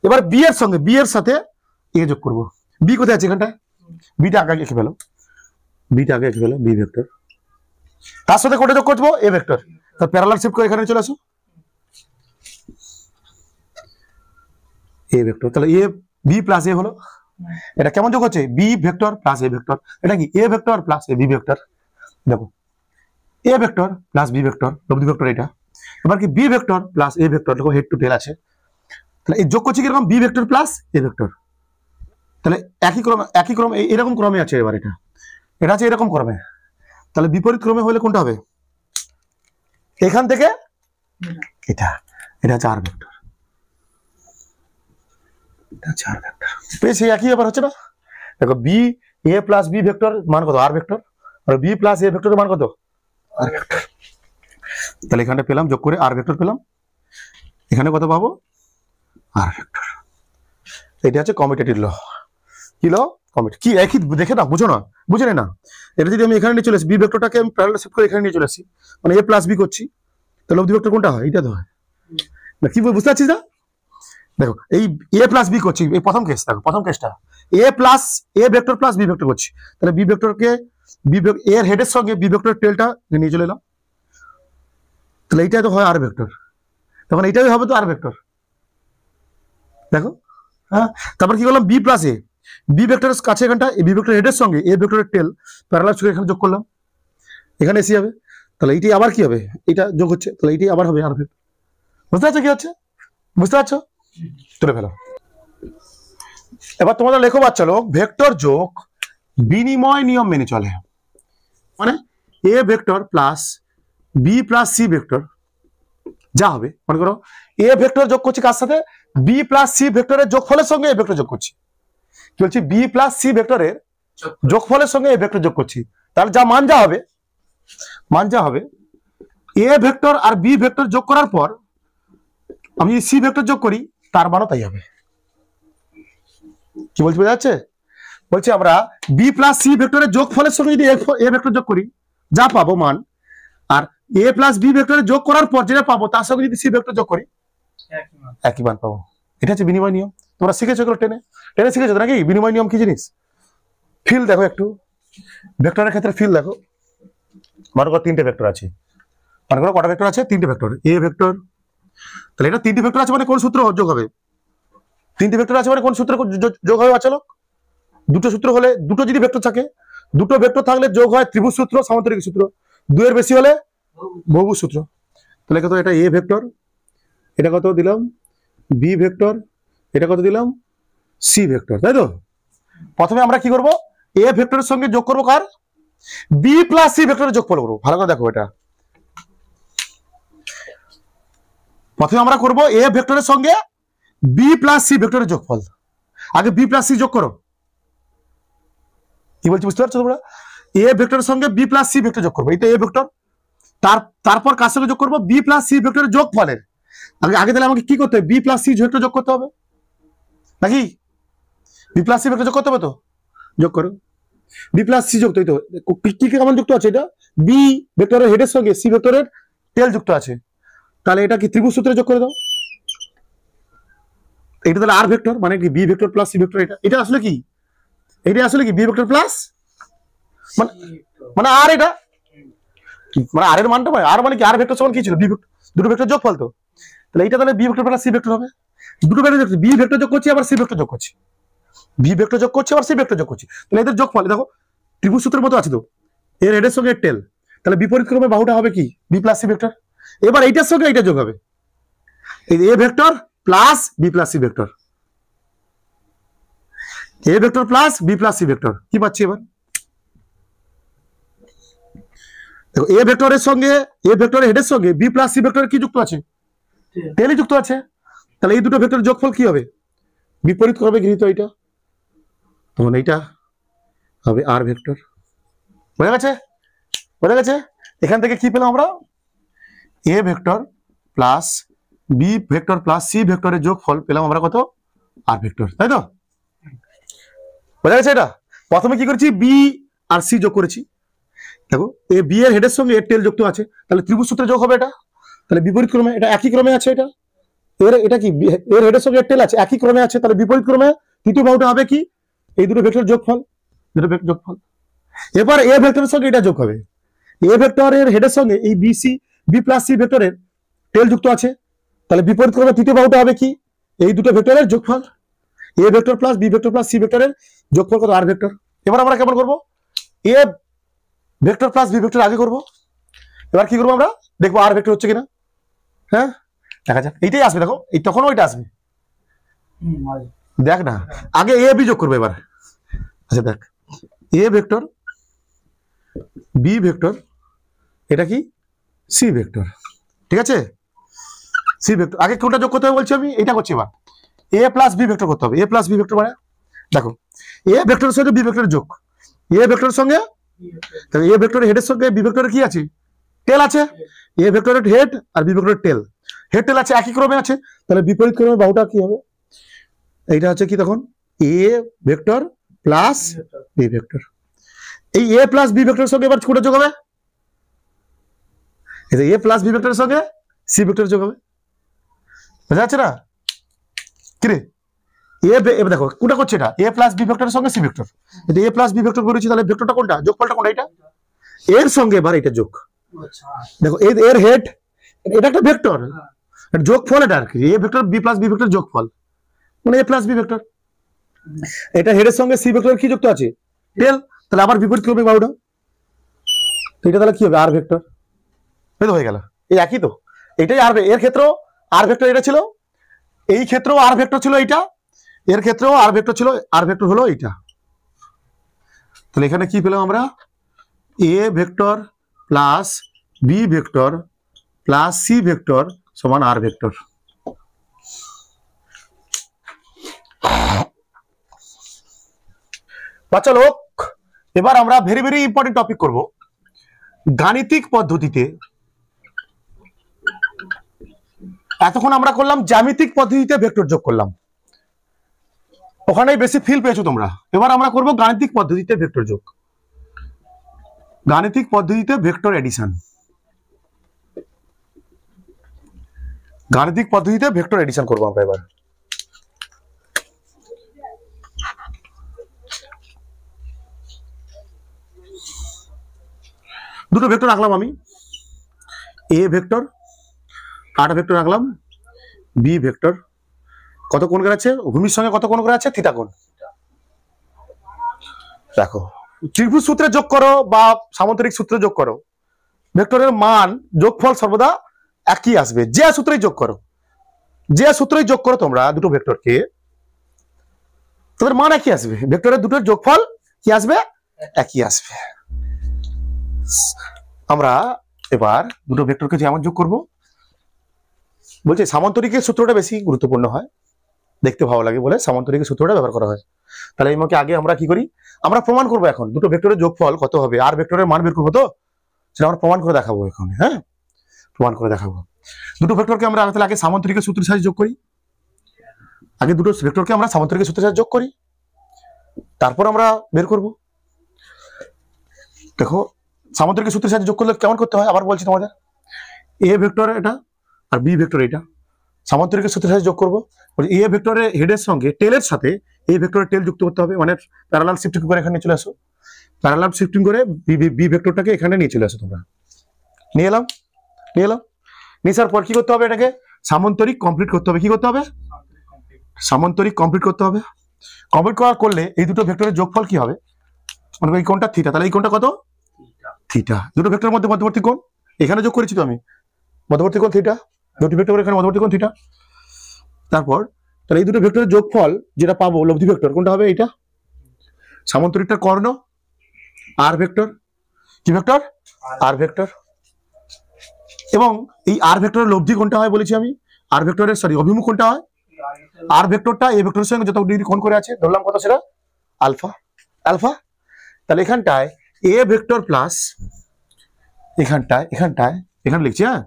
S1: এবার বি এর সঙ্গে বি এর সাথে এ যোগ করবো, বি কোথায় আছে এখানটা, বিটা আগে লিখে ফেলো, বিটা আগে লিখে ফেলো, বি ভেক্টর, তার সাথে কোনটা যোগ করবো, এ ভেক্টর, তার প্যারালাল শিফট করে এখানে চলে আসো, এ ভেক্টর, তাহলে এ বি প্লাস এ হলো, এটা কেমন যোগ হচ্ছে, B vector plus A vector, এটা কি A vector plus A B vector, দেখো A vector plus B vector, লব্ধি ভেক্টর এটা। এবার কি B vector plus A vector, দেখো হেড টু টেল আছে, তাহলে এই যোগ করছি কিরকম, B vector plus A vector, তাহলে একই ক্রম এরকম ক্রমে আছে। এবার এটা এটা আছে এরকম ক্রমে, তাহলে বিপরীত ক্রমে হলে কোনটা হবে, এখান থেকে এটা, এটা হচ্ছে আর ভেক্টর, এটা হচ্ছে আর ভেক্টর, বেশ একই ব্যাপার হচ্ছে না। দেখো B A plus B vector মান কত, আর ভেক্টর, আর বি প্লাস এ ভেক্টরের মান কত, আর ভেক্টর। তাহলে এখানে পেলাম যোগ করে আর ভেক্টর পেলাম, এখানে কত পাবো, আর ভেক্টর। এটা হচ্ছে কমিউটেটিভ ল, কি ল, কমিট, কি একই দেখে না, বুঝো না, বুঝে না। এটা যদি আমি এখানে নিয়ে চলে আসি, বি ভেক্টরটাকে আমি প্যারালাল শিফট করে এখানে নিয়ে চলে আসি, মানে এ প্লাস বি করছি, তাহলে লব্ধি ভেক্টর কোনটা হয়, এটা তো হয় না, কি বুঝতে পারছিস না? দেখো এই এ প্লাস বি করছি, এই প্রথম কেস, দেখো প্রথম কেসটা A plus A vector plus B vector করছি, তাহলে বি ভেক্টরকে এর হেডের সঙ্গে বি ভেক্টর টেলটা নিয়ে চলে এলাম, তাহলে এইটাই তো হয় আর ভেক্টর, তখন এইটাই হবে তো আর ভেক্টর। দেখো হ্যাঁ, তারপর কি করলাম বি প্লাস এ, বি ভেক্টরের কাছে এখানটা বি ভেক্টর হেডের সঙ্গে এ ভেক্টরের টেল প্যারালাল করে এখানে যোগ করলাম, এখানে এসে যাবে, তাহলে এইটি আবার কি হবে, এটা যোগ হচ্ছে, তাহলে এইটি আবার হবে আর ভেক্টর। বুঝতে পারছো কি হচ্ছে? বুঝতে পারছো? তুলে ফেলো। এবার তোমাদের লেখো বাচ্চা লোক, ভেক্টর যোগ বিনিময় নিয়ম মেনে চলে, মানে A vector plus B plus C vector যা হবে, মনে করো এ ভেক্টর যোগ করছি কার সাথে, বি প্লাস সি ভেক্টরের যোগফলের সঙ্গে এ ভেক্টর যোগ করছি, কি বলছি, বি প্লাস সি ভেক্টরের যোগফলের সঙ্গে এ ভেক্টর যোগ করছি, তাহলে যা মান যা হবে, মান যা হবে, এ ভেক্টর আর বি ভেক্টর যোগ করার পর আমি সি ভেক্টর যোগ করি তার মানও তাই হবে। কি বলছি বোঝা যাচ্ছে? বলছি আমরা বি প্লাস সি ভেক্টরের যোগফলের সঙ্গে যদি এ ভেক্টর যোগ করি যা পাবো মান, আর এ প্লাস বি ভেক্টরের যোগ করার পর যেটা পাবো তার সঙ্গে যদি সি ভেক্টর যোগ করি একই মান পাবো। এটা হচ্ছে বিনিময় নিয়ম। তোমরা শিখেছো এগুলো টেনে, টেনে শিখেছো নাকি বিনিময় নিয়ম কি জিনিস? ফিল দেখো একটু, ভেক্টরের ক্ষেত্রে ফিল দেখো, মনে করো তিনটে ভেক্টর আছে, মনে করো কটা ভেক্টর আছে, তিনটে ভেক্টর, এ ভেক্টর, তাহলে এটা তিনটে ভেক্টর আছে মানে কোন সূত্র যোগ হবে, তিনটে ভেক্টর আছে মানে কোন সূত্র যোগ হবে বাচ্চা লোক? দুটো সূত্র হলে, দুটো যদি ভেক্টর থাকে, দুটো ভেক্টর থাকলে যোগ হয় ত্রিভুজ সূত্র, সামান্তরিক সূত্র, দুইয়ের বেশি হলে বহুভুজ সূত্র। তাহলে কত, এটা এ ভেক্টর, এটা কত দিলাম বি ভেক্টর, এটা কত দিলাম সি ভেক্টর, তাই তো? প্রথমে আমরা কি করব, এ ভেক্টরের সঙ্গে যোগ করবো কার, বি প্লাস সি ভেক্টরের যোগফল করবো। ভালো করে দেখো, এটা প্রথমে আমরা করব এ ভেক্টরের সঙ্গে বি প্লাস সি ভেক্টরের যোগফল। আগে বি প্লাস সি যোগ করো, কি বলছি বুঝতে পারছো তোমরা? এ ভেক্টরের সঙ্গে বি প্লাস সি ভেক্টর যোগ করবো, এটা এ ভেক্টর, তারপর কার সঙ্গে যোগ করবো, বি প্লাস সি ভেক্টরের যোগফলের। আগে তাহলে আমাকে কি করতে হবে, বি প্লাস সি ভেক্টর যোগ করতে হবে নাকি? বি প্লাস সি ভেক্টর যোগ করতে হবে তো, যোগ করো বি প্লাস সি যুক্ত, এই তো কি কি কেমন যুক্ত আছে, এটা বি ভেক্টরের হেডের সঙ্গে সি ভেক্টরের টেল যুক্ত আছে, তাহলে এটা কি ত্রিভুজ সূত্রে যোগ করে দাও। এটা তাহলে আর ভেক্টর, মানে কি B vector plus C vector, এটা এটা আসলে কি, এটা আসলে কি বি ভেক্টর প্লাস মানে আর, এটা মানে আর এর মানটা আর মানে কি, আর ভেক্টর সমান কি ছিল, বি ভেক্টর, দুটো ভেক্টর যোগফল তো, তাহলে এটা তাহলে B vector plus C vector হবে। দুটো ভেক্টর, বি ভেক্টর যোগ করছি আবার সি ভেক্টর যোগ করছি, বি ভেক্টর যোগ করছি আবার সি ভেক্টর যোগ করছি, তাহলে এদের যোগফল দেখো ত্রিভুজ সূত্রের মতো আছে তো, এর হেডের সঙ্গে এর টেল, তাহলে বিপরীত ক্রমে বাহুটা হবে কি বি প্লাস সি ভেক্টর। এবার এইটার সঙ্গে এইটা যোগ হবে, এই A vector plus B plus C vector, A vector plus B plus C vector, কি পাচ্ছি এবার দেখো, এ ভেক্টরের সঙ্গে এ ভেক্টরের হেডের সঙ্গে বি প্লাস সি ভেক্টরের কি যুক্ত আছে, টেলই যুক্ত আছে, তাহলে এই দুটো ভেক্টরের যোগফল কি হবে, বিপরীত ক্রমে গৃহীত, এইটা তখন এইটা হবে আর ভেক্টর। বোঝা গেছে? বোঝা গেছে? এখান থেকে কি পেলাম আমরা, A vector plus B vector plus C ভেক্টরের যোগফল পেলাম আমরা কত, আর ভেক্টর, তাই তো? বোঝা গেছে? এটা প্রথমে কি করেছি, বি আর সি যোগ করেছি, দেখো এ বি এর হেডের সঙ্গে এর টেল যুক্ত আছে, তাহলে ত্রিভুজ সূত্রে যোগ হবে এটা, তাহলে বিপরীত ক্রমে, এটা একই ক্রমে আছে, এটা এর এটা কি এর হেডের সঙ্গে এর টেল আছে, একই ক্রমে আছে, তাহলে বিপরীত ক্রমে তৃতীয় বাহুটা হবে কি, এই দুটো ভেক্টর যোগফল, দুটো ভেক্টর যোগফল। এবার এ ভেক্টরের সঙ্গে এটা যোগ হবে, এ ভেক্টরের হেডের সঙ্গে এই B C B plus C ভেক্টরের টেল যুক্ত আছে, তাহলে বিপরীত ক্রমে তৃতীয় বাহুটা হবে কি, এই দুটো ভেক্টরের যোগফল, A vector plus B vector plus C ভেক্টরের যোগফল কত, আর ভেক্টর। এবার আমরা কেমন করবো, A vector plus B vector আগে করবো, এবার কি করবো আমরা দেখবো আর ভেক্টর হচ্ছে কিনা, হ্যাঁ দেখা যাক, এইটাই আসবে, দেখো এই তখন ওইটা আসবে, দেখ না আগে এ বি যোগ করবো এবার। আচ্ছা দেখ, এ ভেক্টর বি ভেক্টর, এটা কি সি ভেক্টর, ঠিক আছে, সি ভেক্টর আগে কোনটা যোগ করতে হবে বলছি আমি, এটা করছি এবার এ প্লাস বি ভেক্টর করতে হবে, এ প্লাস বি ভেক্টর মানে দেখো এ ভেক্টরের সঙ্গে বি ভেক্টরের যোগ, এ ভেক্টরের সঙ্গে, তাহলে এ ভেক্টরের হেডের সঙ্গে বি ভেক্টরের কি আছে, টেল আছে, এ ভেক্টরের হেড আর বি ভেক্টরের টেল, হেড টেল আছে একই ক্রমে আছে, তাহলে বিপরীত ক্রমে বাহুটা কি হবে, এইটা হচ্ছে কি তখন A vector plus B vector, এই এ প্লাস বি ভেক্টরের সঙ্গে এবার কোনটা যোগ হবে, এ প্লাস বি ভেক্টরের সঙ্গে সি ভেক্টর যোগ হবে, বোঝা যাচ্ছে না কিরে, এবার দেখো কোনটা করছে, এটা এ প্লাস বি ভেক্টরের সঙ্গে সি ভেক্টর, এটা এ প্লাস বি ভেক্টর করেছি, তাহলে ভেক্টরটা কোনটা, যোগফলটা কোনটা, এটা এর সঙ্গে এবার এটা যোগ, দেখো এর হেড, এটা একটা ভেক্টর যোগফল, এটা আর কি A vector B plus B vector যোগফল, মানে a প্লাস বি ভেক্টর। এটা হেডের সঙ্গে সি ভেক্টর কি যুক্ত আছে? টেল। তাহলে আবার বিপরীত করবে বাহুটা, তো এটা তাহলে কি হবে? আর ভেক্টর। এই তো হয়ে গেল, এই একই তো, এটাই আর, এর ক্ষেত্রেও আর ভেক্টর এটা ছিল, এই ক্ষেত্রেও আর ভেক্টর ছিল এইটা, এর ক্ষেত্রেও আর ভেক্টর ছিল, আর ভেক্টর হলো এইটা। তাহলে এখানে কি পেলাম আমরা? A vector plus B vector plus C vector সমান আর ভেক্টর। বাচ্চা লোক, এবার আমরা ভেরি ভেরি ইম্পর্টেন্ট টপিক করব। গাণিতিক পদ্ধতিতে, এতক্ষণ আমরা করলাম জ্যামিতিক পদ্ধতিতে ভেক্টর যোগ করলাম, ওখানেই বেশি ফিল পেয়েছো তোমরা। এবার আমরা করব গাণিতিক পদ্ধতিতে ভেক্টর যোগ, গাণিতিক পদ্ধতিতে ভেক্টর এডিশন, গাণিতিক পদ্ধতিতে ভেক্টর এডিশন করবো আমরা এবার। দুটো ভেক্টর রাখলাম আমি, এ ভেক্টর, আর ভেক্টর রাখলাম বি ভেক্টর। কত কোণ করে আছে? ভূমির সঙ্গে কত কোণ করে আছে? থিটা কোণ। দেখো, ত্রিভুজ সূত্রে যোগ করো বা সামান্তরিক সূত্রে যোগ করো, ভেক্টরের মান যোগফল সর্বদা একই আসবে। যে সূত্রেই যোগ করো, যে সূত্রেই যোগ করো তোমরা দুটো ভেক্টরকে, তাদের মান একই আসবে। ভেক্টরের দুটোর যোগফল কি আসবে? একই আসবে। আমরা এবার দুটো ভেক্টরকে যেমন যোগ করব, বলছি সামান্তরিকের সূত্রটা বেশি গুরুত্বপূর্ণ হয়, দেখতে ভালো লাগে বলে সামান্তরিকের সূত্রটা ব্যবহার করা হয়। তাহলে এই মকে আগে আমরা কি করি, আমরা প্রমাণ করবো এখন দুটো ভেক্টরের যোগফল কত হবে, আর ভেক্টরের মান বের করবো, তো সেটা আমরা প্রমাণ করে দেখাবো এখন। হ্যাঁ, প্রমাণ করে দেখাবো। দুটো ভেক্টরকে আমরা তাহলে আগে সামান্তরিকের সূত্রের সাহায্যে যোগ করি, আগে দুটো ভেক্টরকে আমরা সামান্তরিকের সূত্রের সাহায্যে যোগ করি, তারপর আমরা বের করব। দেখো, সামান্তরিকের সূত্রের সাহায্যে যোগ করলে কেমন করতে হয় আবার বলছি তোমাদের। এ ভেক্টর এটা আর বি ভেক্টর এটা, সামান্তরিকের সূত্রের সাহায্যে যোগ করবো। এ ভেক্টরের হেডের সঙ্গে টেলের সাথে এই ভেক্টরের টেল যুক্ত করতে হবে, মানে প্যারালাল শিফটিং করে এখানে চলে আসো, প্যারালাল শিফটিং করে বি ভেক্টরটাকে এখানে নিয়ে চলে আসো তোমরা। নিয়ে এলাম, নিয়ে এলাম, নিয়ে আসার পর কি করতে হবে? এটাকে সামান্তরিক কমপ্লিট করতে হবে। কি করতে হবে? সামান্তরিক কমপ্লিট করতে হবে। কমপ্লিট করার করলে এই দুটো ভেক্টরের যোগফল কি হবে? মানে এই কোণটা থিটা, তাহলে এই কোণটা কত? থিটা। দুটো ভেক্টরের মধ্যে মধ্যবর্তী কোণ এখানে যোগ করেছি তো আমি, মধ্যবর্তী কোণ থিটা, দুটি ভেক্টর এখানে মধ্যবর্তী কোণ থিটা। তারপর তাহলে এই দুটো ভেক্টরের যোগফল যেটা পাবো লব্ধি ভেক্টর, কোনটা হবে? এটা সামান্তরিকটার কর্ণ আর ভেক্টর, কি ভেক্টর? আর ভেক্টর। এবং এই আর ভেক্টরের লব্ধি কোনটা হয় বলেছি আমি? আর ভেক্টরের অভিমুখ কোনটা হয়? আর ভেক্টরটা এই ভেক্টরের সঙ্গে যত ডিগ্রি কোণ করে আছে ধরলাম কত, সেটা আলফা, আলফা। তাহলে এখানটায় এ ভেক্টর প্লাস এখানে লিখছি, হ্যাঁ,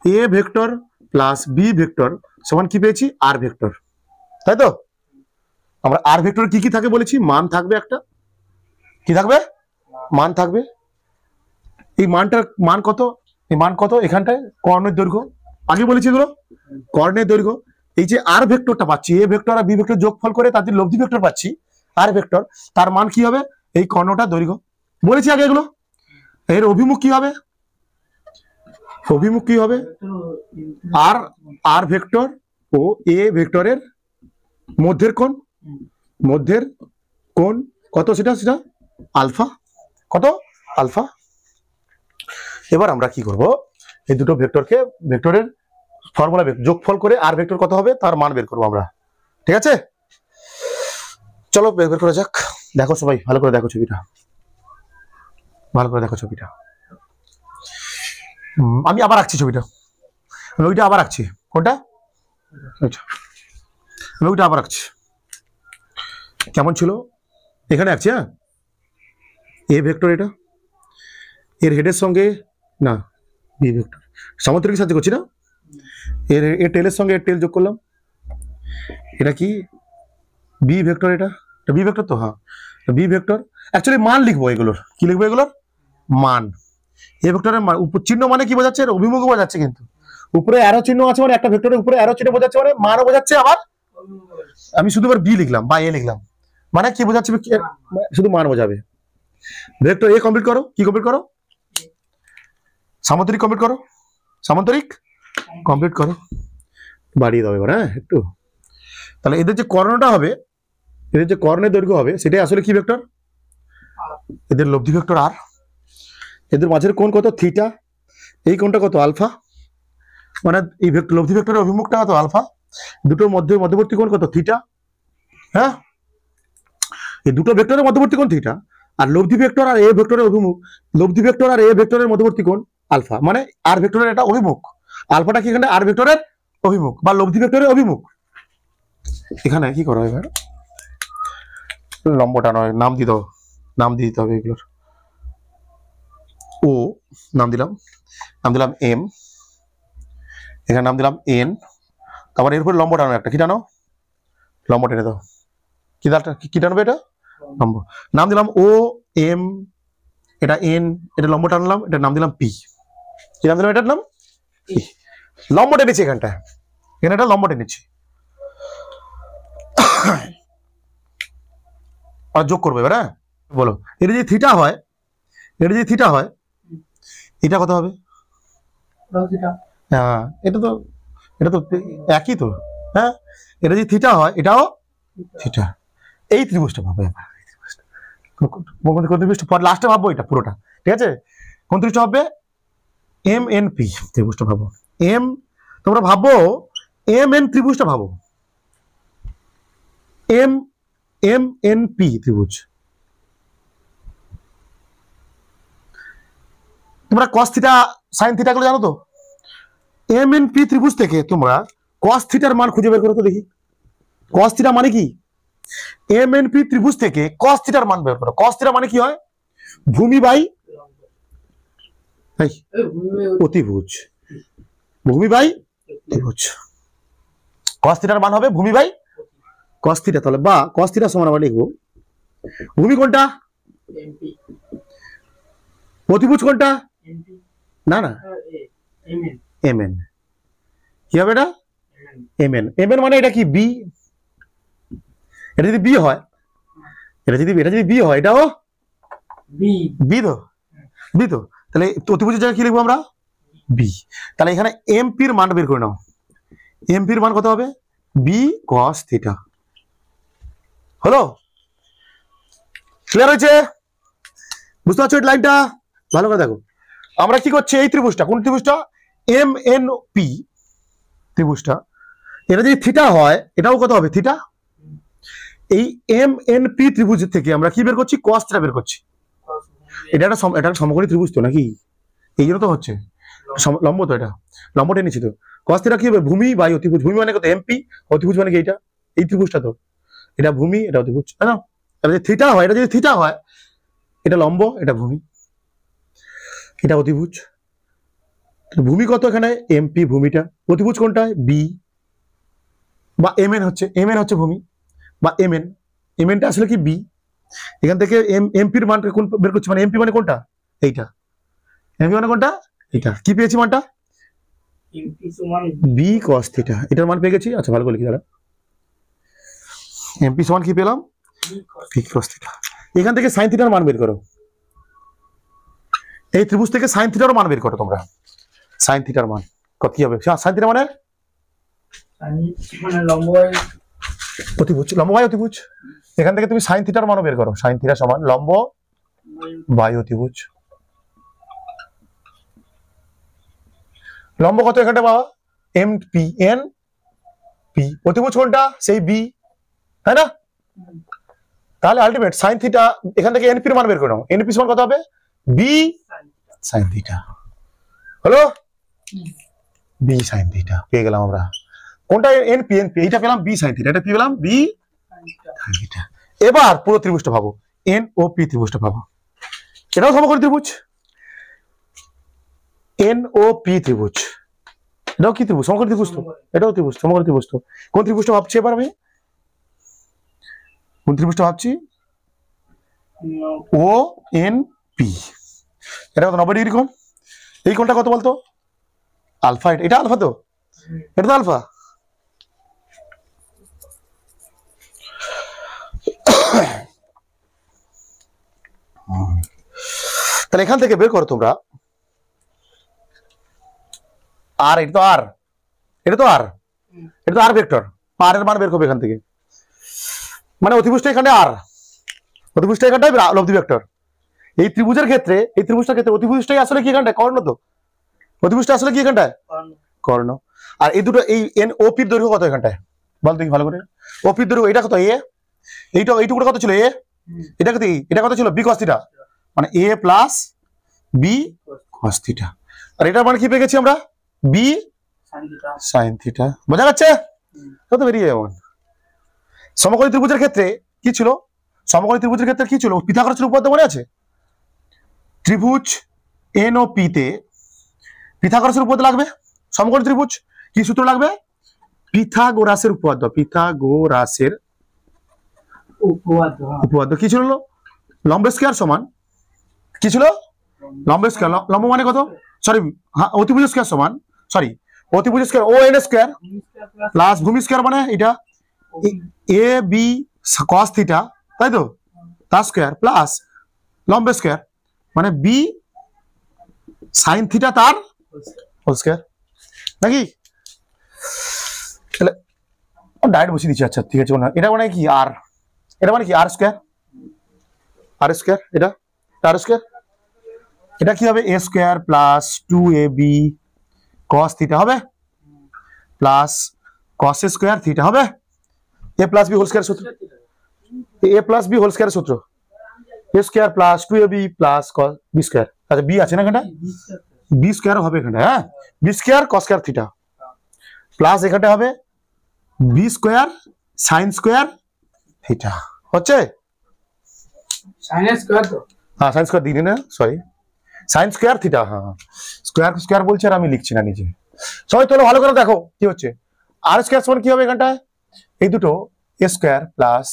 S1: A vector plus B vector সমান কি পেয়েছি? আর ভেক্টর, তাই তো? আমরা আর ভেক্টর কি কি থাকে বলেছি? মান থাকবে একটা, কি থাকবে? মান থাকবে। এই মানটার মান কত? এই মান কত? এখানটায় কর্ণের দৈর্ঘ্য, আগে বলেছি এগুলো, কর্ণের দৈর্ঘ্য। এই যে আর ভেক্টরটা পাচ্ছি, এ ভেক্টর আর বি ভেক্টর যোগফল করে তাদের লব্ধি ভেক্টর পাচ্ছি, আর ভেক্টর, তার মান কি হবে? এই কর্ণটা দৈর্ঘ্য বলেছি আগে এগুলো। এর অভিমুখ কি হবে? অভিমুখ কি হবে? আর আর ভেক্টর ও এ ভেক্টরের মধ্যের কোণ, মধ্যের কোণ কত? সেটা সেটা আলফা, কত? আলফা। এবার আমরা কি করব? এই দুটো ভেক্টরকে ভেক্টরের ফর্মুলা যোগফল করে আর ভেক্টর কত হবে তার মান বের করবো আমরা, ঠিক আছে? চলো বের করা যাক। দেখো সবাই ভালো করে দেখো ছবিটা, ভালো করে দেখো ছবিটা। আমি আবার আঁকছি ছবিটা, আমি ওইটা আবার আঁকছি। কোনটা? আমি ওইটা আবার আঁকছি। কেমন ছিল? এখানে আঁকছি, হ্যাঁ, এ ভেক্টর এটা, এর হেডের সঙ্গে না বি ভেক্টর, সামান্তরিক সাহায্য করছি না, এর টেলের সঙ্গে এর টেল যোগ করলাম। এটা কি? বি ভেক্টর, এটা বি ভেক্টর তো, হ্যাঁ, বি ভেক্টর। অ্যাকচুয়ালি মান লিখবো এগুলোর, কি লিখবো এগুলোর? মান। এ ভেক্টরের মান, চিহ্ন মানে কি বোঝাচ্ছে? অভিমুখ বোঝাচ্ছে, কিন্তু উপরে অ্যারো চিহ্ন আছে মানে একটা ভেক্টরের উপরে অ্যারো চিহ্ন বোঝাচ্ছে মানে মানও বোঝাচ্ছে। আবার আমি শুধু বি লিখলাম বা এ লিখলাম, মানে কি বোঝাচ্ছে? শুধু মান বোঝাবে। ভেক্টর এ কমপ্লিট করো, কি কমপ্লিট করো? সামান্তরিক কমপ্লিট করো, সামান্তরিক কমপ্লিট করো। বাড়িয়ে দাও এবার, হ্যাঁ, একটু তাহলে এদের যে কর্ণটা হবে, এদের যে কর্ণের দৈর্ঘ্য হবে সেটাই আসলে কি ভেক্টর? এদের লব্ধি ভেক্টর আর। এদের মাঝের কোণ কত? থিটা। এই কোণটা কত? আলফা। মানে এই লব্ধি ভেক্টরের অভিমুখটা কত? আলফা। দুটোর মধ্যবর্তী কোণ কত? থিটা। হ্যাঁ, এই দুটো ভেক্টরের মধ্যবর্তী কোণ থিটা। আর লব্ধি ভেক্টর আর এ ভেক্টরের অভিমুখ, লব্ধি ভেক্টর আর এ ভেক্টরের মধ্যবর্তী কোণ আলফা। মানে আর ভেক্টরের এটা অভিমুখ, আলফাটা কি এখানে আর ভেক্টরের অভিমুখ বা লব্ধি ভেক্টরের অভিমুখ। এখানে কি করা হয়? লম্বটা নয়, নাম দিয়ে দাও, নাম দিয়ে দিতে হবে এগুলোর। ও নাম দিলাম এম, এখানে নাম দিলাম এন। তারপর এরপর লম্ব টানো একটা, কি টানো? লম্ব টেনে দাও। কি টানবে এটা? লম্ব। নাম দিলাম ও এম, এটা এন, এটা লম্ব টানলাম, এটা নাম দিলাম পি। কি নাম দিলাম? এটার নাম পি। লম্ব টেনেছি এখানটা, এখানে একটা লম্ব টেনেছি। আর যোগ করবে এবার। হ্যাঁ বলো, এটা যদি থিটা হয়, এটা যদি থিটা হয়, এটা কত হবে? হ্যাঁ, এটা তো একই তো। হ্যাঁ, এটা যদি থিটা হয়, এটাও থিটা। এই ত্রিভুজটা ভাবো এবার, কোন ত্রিভুজটা পর লাস্টে ভাববো, এটা পুরোটা ঠিক আছে। কোন ত্রিভুজটা হবে? এম এন পি ত্রিভুজটা ভাবো। এম, তোমরা ভাবো এম এন ত্রিভুজটা ভাবো, এম এম এন পি ত্রিভুজ। তোমরা কস থিটা সাইন থিটা গুলো জানো তো? এম এন পি ত্রিভুজ থেকে তোমরা কস থিটার মান খুঁজে বের করো তো দেখি। কস থিটা মানে কি? এম এন পি ত্রিভুজ থেকে কস থিটার মান বের করো। কস থিটা মানে কি হয়? ভূমি বাই অতিভুজ, ভূমি বাই অতিভুজ। কস থিটার মান হবে ভূমি বাই কস থিটা। তাহলে বা কস থিটা সমান আমরা লিখবো ভূমি কোনটা? অতিভুজ কোনটা? না না, এম এন। কি হবে এটা? M N. এম এন মানে এটা কি? বি। এটা যদি বি হয়, এটা যদি বি হয়, এটাও বি তো, বি তো। তাহলে অতিভুজের জায়গায় কি লিখবো আমরা? বি। তাহলে এখানে এমপির মান বের করে নাও। এমপির মান কত হবে? B cos theta. হলো? ক্লিয়ার হয়েছে? বুঝতে পারছো এই লাইনটা? ভালো করে দেখো। আমরা কি করছি? এই ত্রিভুজটা, কোন ত্রিভুজটা? এম এন পি ত্রিভুজটা, এটা যদি থিটা হয়, এটাও কত হবে? থিটা। এই এম এন পি ত্রিভুজের থেকে আমরা কি বের করছি? কস থিটা বের করছি। এটা একটা সমকোণী ত্রিভুজ তো নাকি? এই জন্য তো হচ্ছে লম্ব, তো এটা লম্ব টেনেছি তো। কস থিটা কি হবে? ভূমি বাই অতিভুজ। ভূমি মানে কত? এমপি। অতিভুজ মানে কি? এটা এই ত্রিভুজটা তো, এটা ভূমি, এটা অতিভুজ, তাই না? এটা যদি থিটা হয়, এটা যদি থিটা হয়, এটা লম্ব, এটা ভূমি, এটা অতিভুজ। ভূমি কত এখানে? এমপি ভূমিটা। অতিভুজ কোনটা? বি বা এম এন হচ্ছে, এম এন হচ্ছে ভূমি বা এম এন। এম এনটা আসলে কি? বি। এখান থেকে এমপির মান কোন বের করছি? মানে এমপি মানে কোনটা? এইটা। এমপি মানে কোনটা? এটা। কি পেয়েছি মানটা? B cos theta. এটার মান পেয়ে গেছি। আচ্ছা ভালো করে লিখি দাঁড়া। এমপি সমান কি পেলাম? B cos theta. এখান থেকে সাইন থিটার মান বের করো। এই ত্রিভুজ থেকে সাইন থিটার মান বের করো তোমরা। সাইন থিটার মান কত কি হবে? সাইন থিটা মানে
S2: লম্ব
S1: অতিভুজ, লম্ব বাই অতিভুজ। এখান থেকে তুমি সাইন থিটার মানও বের করো। সাইন থিটা সমান লম্ব বাই অতিভুজ। লম্ব কত এখানটা বাবা? M P N P. অতিভুজ কোনটা? সেই বি, তাই না? তাহলে আলটিমেট সাইন থিটা, এখান থেকে এনপির মান বের করে নাও। এনপি সমান কত হবে? B sine theta. হলো? বি সাইন থিটা পেয়ে গেলাম আমরা। কোনটা? NP, NP. এইটা পেলাম বি সাইন থিটা, এটা পেয়ে গেলাম বি সাইন থিটা। এবার পুরো ত্রিভুজটা ভাবো, এন ও পি ত্রিভুজটা ভাবো। এটাও সমকোণী ত্রিভুজ, এন ও পি ত্রিভুজ। এটাও কি ত্রিভুজ? সমকোণী ত্রিভুজ তো। এটাও ত্রিভুজ, সমকোণী ত্রিভুজ তো। কোন ত্রিভুজটা ভাবছি এবার আমি? কোন ত্রিভুজটা ভাবছি? O N P. এটা কত? 90 ডিগ্রি কোণ। এই কোণটা কত বলতো? আলফা। এটা আলফা তো, এটা তো আলফা। তাহলে এখান থেকে বের করো তোমরা আর। এটা তো আর, এটা তো আর, এটা তো আর ভেক্টর। আর এর মান বের করবে এখান থেকে, মানে অতিভুজটা এখানে আর অতিভুজটা এখানটায় লব্ধি ভেক্টর। এই ত্রিভুজের ক্ষেত্রে এই ত্রিভুজটার ক্ষেত্রে অতিভুজটাই আসলে কি এখানটায় কর্ণ, তো অতিভুজটা আসলে কি এখানটায় কর্ণ। আর এই দুটো এই এন ওপির দৈর্ঘ্য কত এখানটায় বল দেখি ভালো করে। ওপির দৈর্ঘ্য এটা কত এ, এইটুকু কত ছিল এ, এটা কত এটা কত ছিল বি কস থিটা, মানে এ প্লাস বি কস থিটা। আর এটার মানে কি পেয়ে গেছি আমরা বি সাইন থিটা। বোঝা যাচ্ছে? কত বেরিয়ে যেমন সমকোণী ত্রিভুজের ক্ষেত্রে কি ছিল, সমকোণী ত্রিভুজের ক্ষেত্রে কি ছিল পিথাগোরাসের উপপাদ্য মনে আছে? ত্রিভুজ এন ও পি তে পিথাগোরাসের উপপাদ্য লাগবে। সমকোণী ত্রিভুজ কি সূত্র লাগবে? পিথাগোরাসের উপপাদ্য। পিথাগোরাসের উপপাদ্য কি ছিল? লম্ব স্কয়ার সমান কি ছিল? লম্ব স্কয়ার, লম্ব মানে কত, সরি হ্যাঁ অতিভুজ স্কয়ার সমান, সরি অতিভুজ square O N square plus ভূমি স্কয়ার মানে এটা এ বি কস থিটা, তাই তো, তার স্কয়ার প্লাস লম্ব স্কয়ার মানে বি সাইন থিটা তার হোল স্কয়ার, নাকি? তাহলে ডাইরেক্ট বসিয়ে দিচ্ছি। আচ্ছা ঠিক আছে, এটা মানে কি আর, এটা মানে কি আর স্কয়ার, আর স্কয়ার, এটা আর স্কয়ার, এটা কি হবে A square plus 2ab cos theta হবে প্লাস cos স্কয়ার থিটা হবে, a plus b whole square সূত্র, a plus b whole square সূত্র, a square plus 2ab plus cos b square. আচ্ছা b আছে না এখানটা, b স্কয়ার হবে এখানটা, হ্যাঁ b square cos square theta plus এখানটা হবে b square sin square theta. হচ্ছে
S2: sin স্কয়ার তো,
S1: হ্যাঁ sin স্কয়ার দিই না, সরি sin স্কয়ার থিটা, হ্যাঁ স্কয়ার স্কয়ার বলছে আর আমি লিখছি না নিচে। সবাই তোলো ভালো করে দেখো কি হচ্ছে। আর স্কয়ার সমান কি হবে এখানটায়, এই দুটো a square plus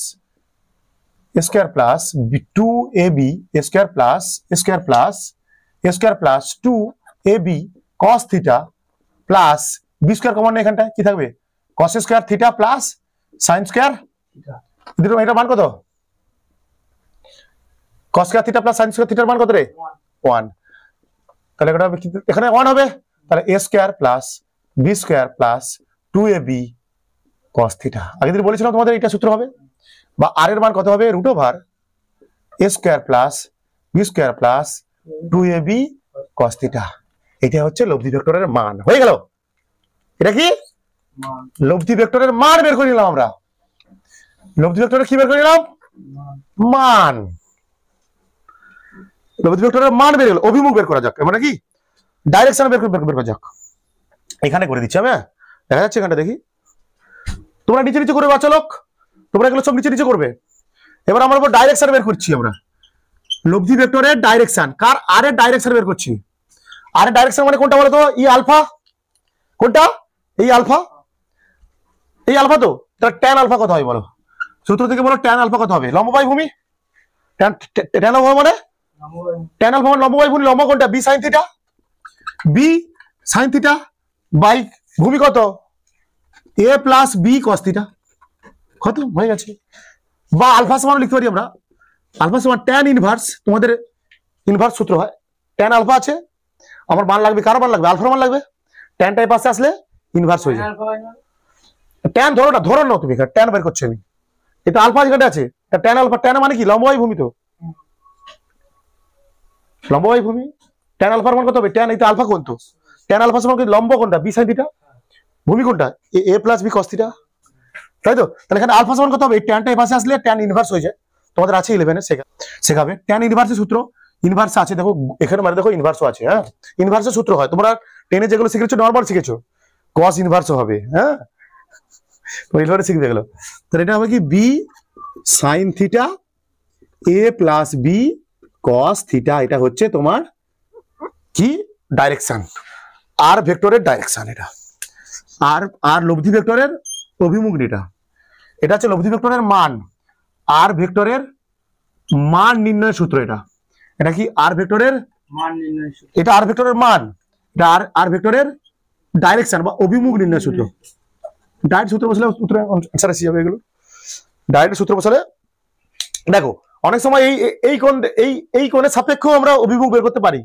S1: 2ab square plus 2ab cos theta plus b square common না এখানটায় কি থাকবে cos square theta plus sin square theta. দুটো এটা মান কত, cos square theta plus sin square থিটার মান কত রে 1, তাহলে এটা হবে এখানে 1 হবে, তাহলে a square plus b square plus 2ab cos theta. আগে দিন বলেছিলাম তোমাদের এটা সূত্র হবে, বা আর এর মান কত হবে root over a square plus b square plus 2ab cos theta. এটা হচ্ছে লব্ধি ভেক্টরের মান। হয়ে গেল, এটা কি লব্ধি ভেক্টরের মান বের করে নিলাম আমরা। লব্ধি ভেক্টরের কি বের করে নিলাম, মান। লব্ধি ভেক্টরের মান বের গেল, অভিমুখ বের করা যাক, মানে কি ডাইরেকশন বের করা যাক। এখানে করে দিচ্ছি আমি, দেখা যাচ্ছে এখানটা দেখি, তোমরা নিচে নিচে করবে বাচ্চা লোক, তোমরা এগুলো সব নিচে নিচে করবে। এবার আমরা ডাইরেকশন বের করছি আমরা, লব্ধি ভেক্টরের ডাইরেকশন, কার আর এর ডাইরেকশন বের করছি। আর এর ডাইরেকশন মানে কোনটা বলো তো, ই আলফা, কোনটা এই আলফা, এই আলফা তো, তাহলে ট্যান আলফা কত হয় বলো, সূত্র থেকে বলো ট্যান আলফা কত হবে, লম্ব বাই ভূমি, ট্যান আলফা মানে ট্যান আলফা মানে লম্ব বাই ভূমি, লম্ব কোনটা B sine theta, B sine theta by ভূমি কত A plus B cos theta, কত হয়ে গেছে। বা আলফা সমান লিখতে পারি আমরা, আলফা সমান ট্যান ইনভার্স, তোমাদের ইনভার্স সূত্র হয়, ট্যান আলফা আছে, আমার মান লাগবে, কার মান লাগবে, আলফার মান লাগবে, ট্যান টাইপ পাশে আসলে ইনভার্স হয়ে যায়। ট্যান ধরো না, ধরো না তুমি, ট্যান বের করছো আমি, এটা আলফা যেখানে আছে, ট্যান আলফা, ট্যান মানে কি লম্ববাই ভূমি, তো লম্ববাই ভূমি, ট্যান আলফার মান কত হবে, ট্যান এই তো আলফা কোণ, তো ট্যান আলফা সমান লম্ব কোনটা বি সাইন থিটা, ভূমি কোনটা এ প্লাস বি কস থিটা, তাই তো। তাহলে এখানে আলফা সমান কত হবে, ট্যানটা এই পাশে আসলে ট্যান ইনভার্স হয়ে যায়, তোমাদের আছে 11 এ শেখাবে ট্যান ইনভার্সের সূত্র, ইনভার্স আছে দেখো এখানে, মানে দেখো ইনভার্সও আছে, হ্যাঁ ইনভার্সের সূত্র হয়, তোমরা 10 এ যেগুলো শিখেছো নরমাল শিখেছো, cos ইনভার্সও হবে, হ্যাঁ তো এইভাবে শিখবে গেল। তাহলে এটা হবে কি বি সাইন থিটা এ প্লাস বি cos থিটা, এটা হচ্ছে তোমার কি ডাইরেকশন, আর ভেক্টরের ডাইরেকশন এটা, আর লব্ধি ভেক্টরের অভিমুখ, এটা হচ্ছে লব্ধি ভেক্টরের মান, আর ভেক্টরের মান নির্ণয়ের সূত্র, এটা কি আর ভেক্টরের
S2: মান নির্ণয় সূত্র,
S1: এটা আর ভেক্টরের মান, এটা আর ভেক্টরের ডাইরেকশন বা অভিমুখ নির্ণয় সূত্র। ডাইরেক্ট সূত্র বসালে সূত্র आंसर আসে যাবে, এগুলো ডাইরেক্ট সূত্র বসালে দেখো অনেক সময় এই কোণের সাপেক্ষেও আমরা অভিমুখ বের করতে পারি,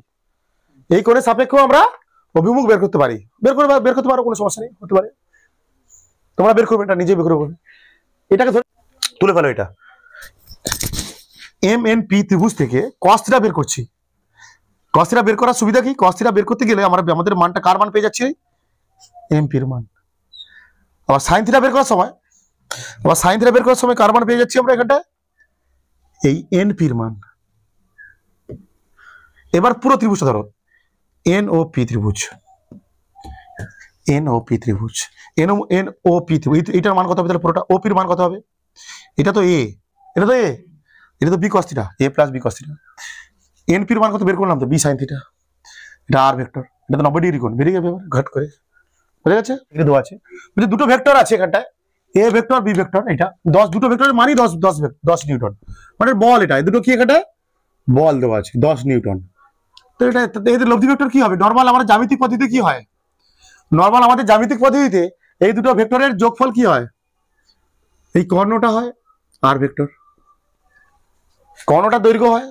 S1: এই কোণের সাপেক্ষেও আমরা অভিমুখ বের করতে পারি, বের করতে পারো, কোনো সমস্যা নেই, হতে পারে। তোমরা বের করবে, এটা নিজে বের করবে। এটাকে ধরে তুলে ফেলো। এটা MNP ত্রিভুজ থেকে cos θ বের করছি। cos θ বের করার সুবিধা কি? cos θ বের করতে গেলে আমাদের মানটা কার মান পেয়ে যাচ্ছি? MP এর মান। আবার sin θ বের করার সময় কার মান পেয়ে যাচ্ছি আমরা এখানটা? এই NP এর মান। এবার পুরো ত্রিভুজটা ধরো, NOP ত্রিভুজ, NOP ত্রিভুজ, NOP ত্রিভুজ। এটার মান কত হবে তাহলে? পুরোটা OP এর মান কত হবে? এটা তো A, এটা তো B cos θ, A plus B cos θ। NP এর মান কত বের করলাম তো? B sin θ। এটা R ভেক্টর, এটা তো 90 ডিগ্রি কোণ, বেরিয়ে যাবে এবার ঘট করে। বুঝা গেছে? এটা দেওয়া আছে, দুটো ভেক্টর আছে এখানটায়, A ভেক্টর B ভেক্টর। এটা 10, দুটো ভেক্টরের মানই 10 নিউটন, মানে বল। এটা এই দুটো কি এখানটা বল দেওয়া আছে 10 নিউটন। তো এটা এদের লব্ধি ভেক্টর কি হবে? নরমাল আমাদের জ্যামিতিক পদ্ধতিতে কি হয়? নরমাল আমাদের জ্যামিতিক পদ্ধতিতে এই দুটো ভেক্টরের যোগফল কি হয়? এই কর্ণটা হয় আর ভেক্টর, কর্ণটা দৈর্ঘ্য হয়।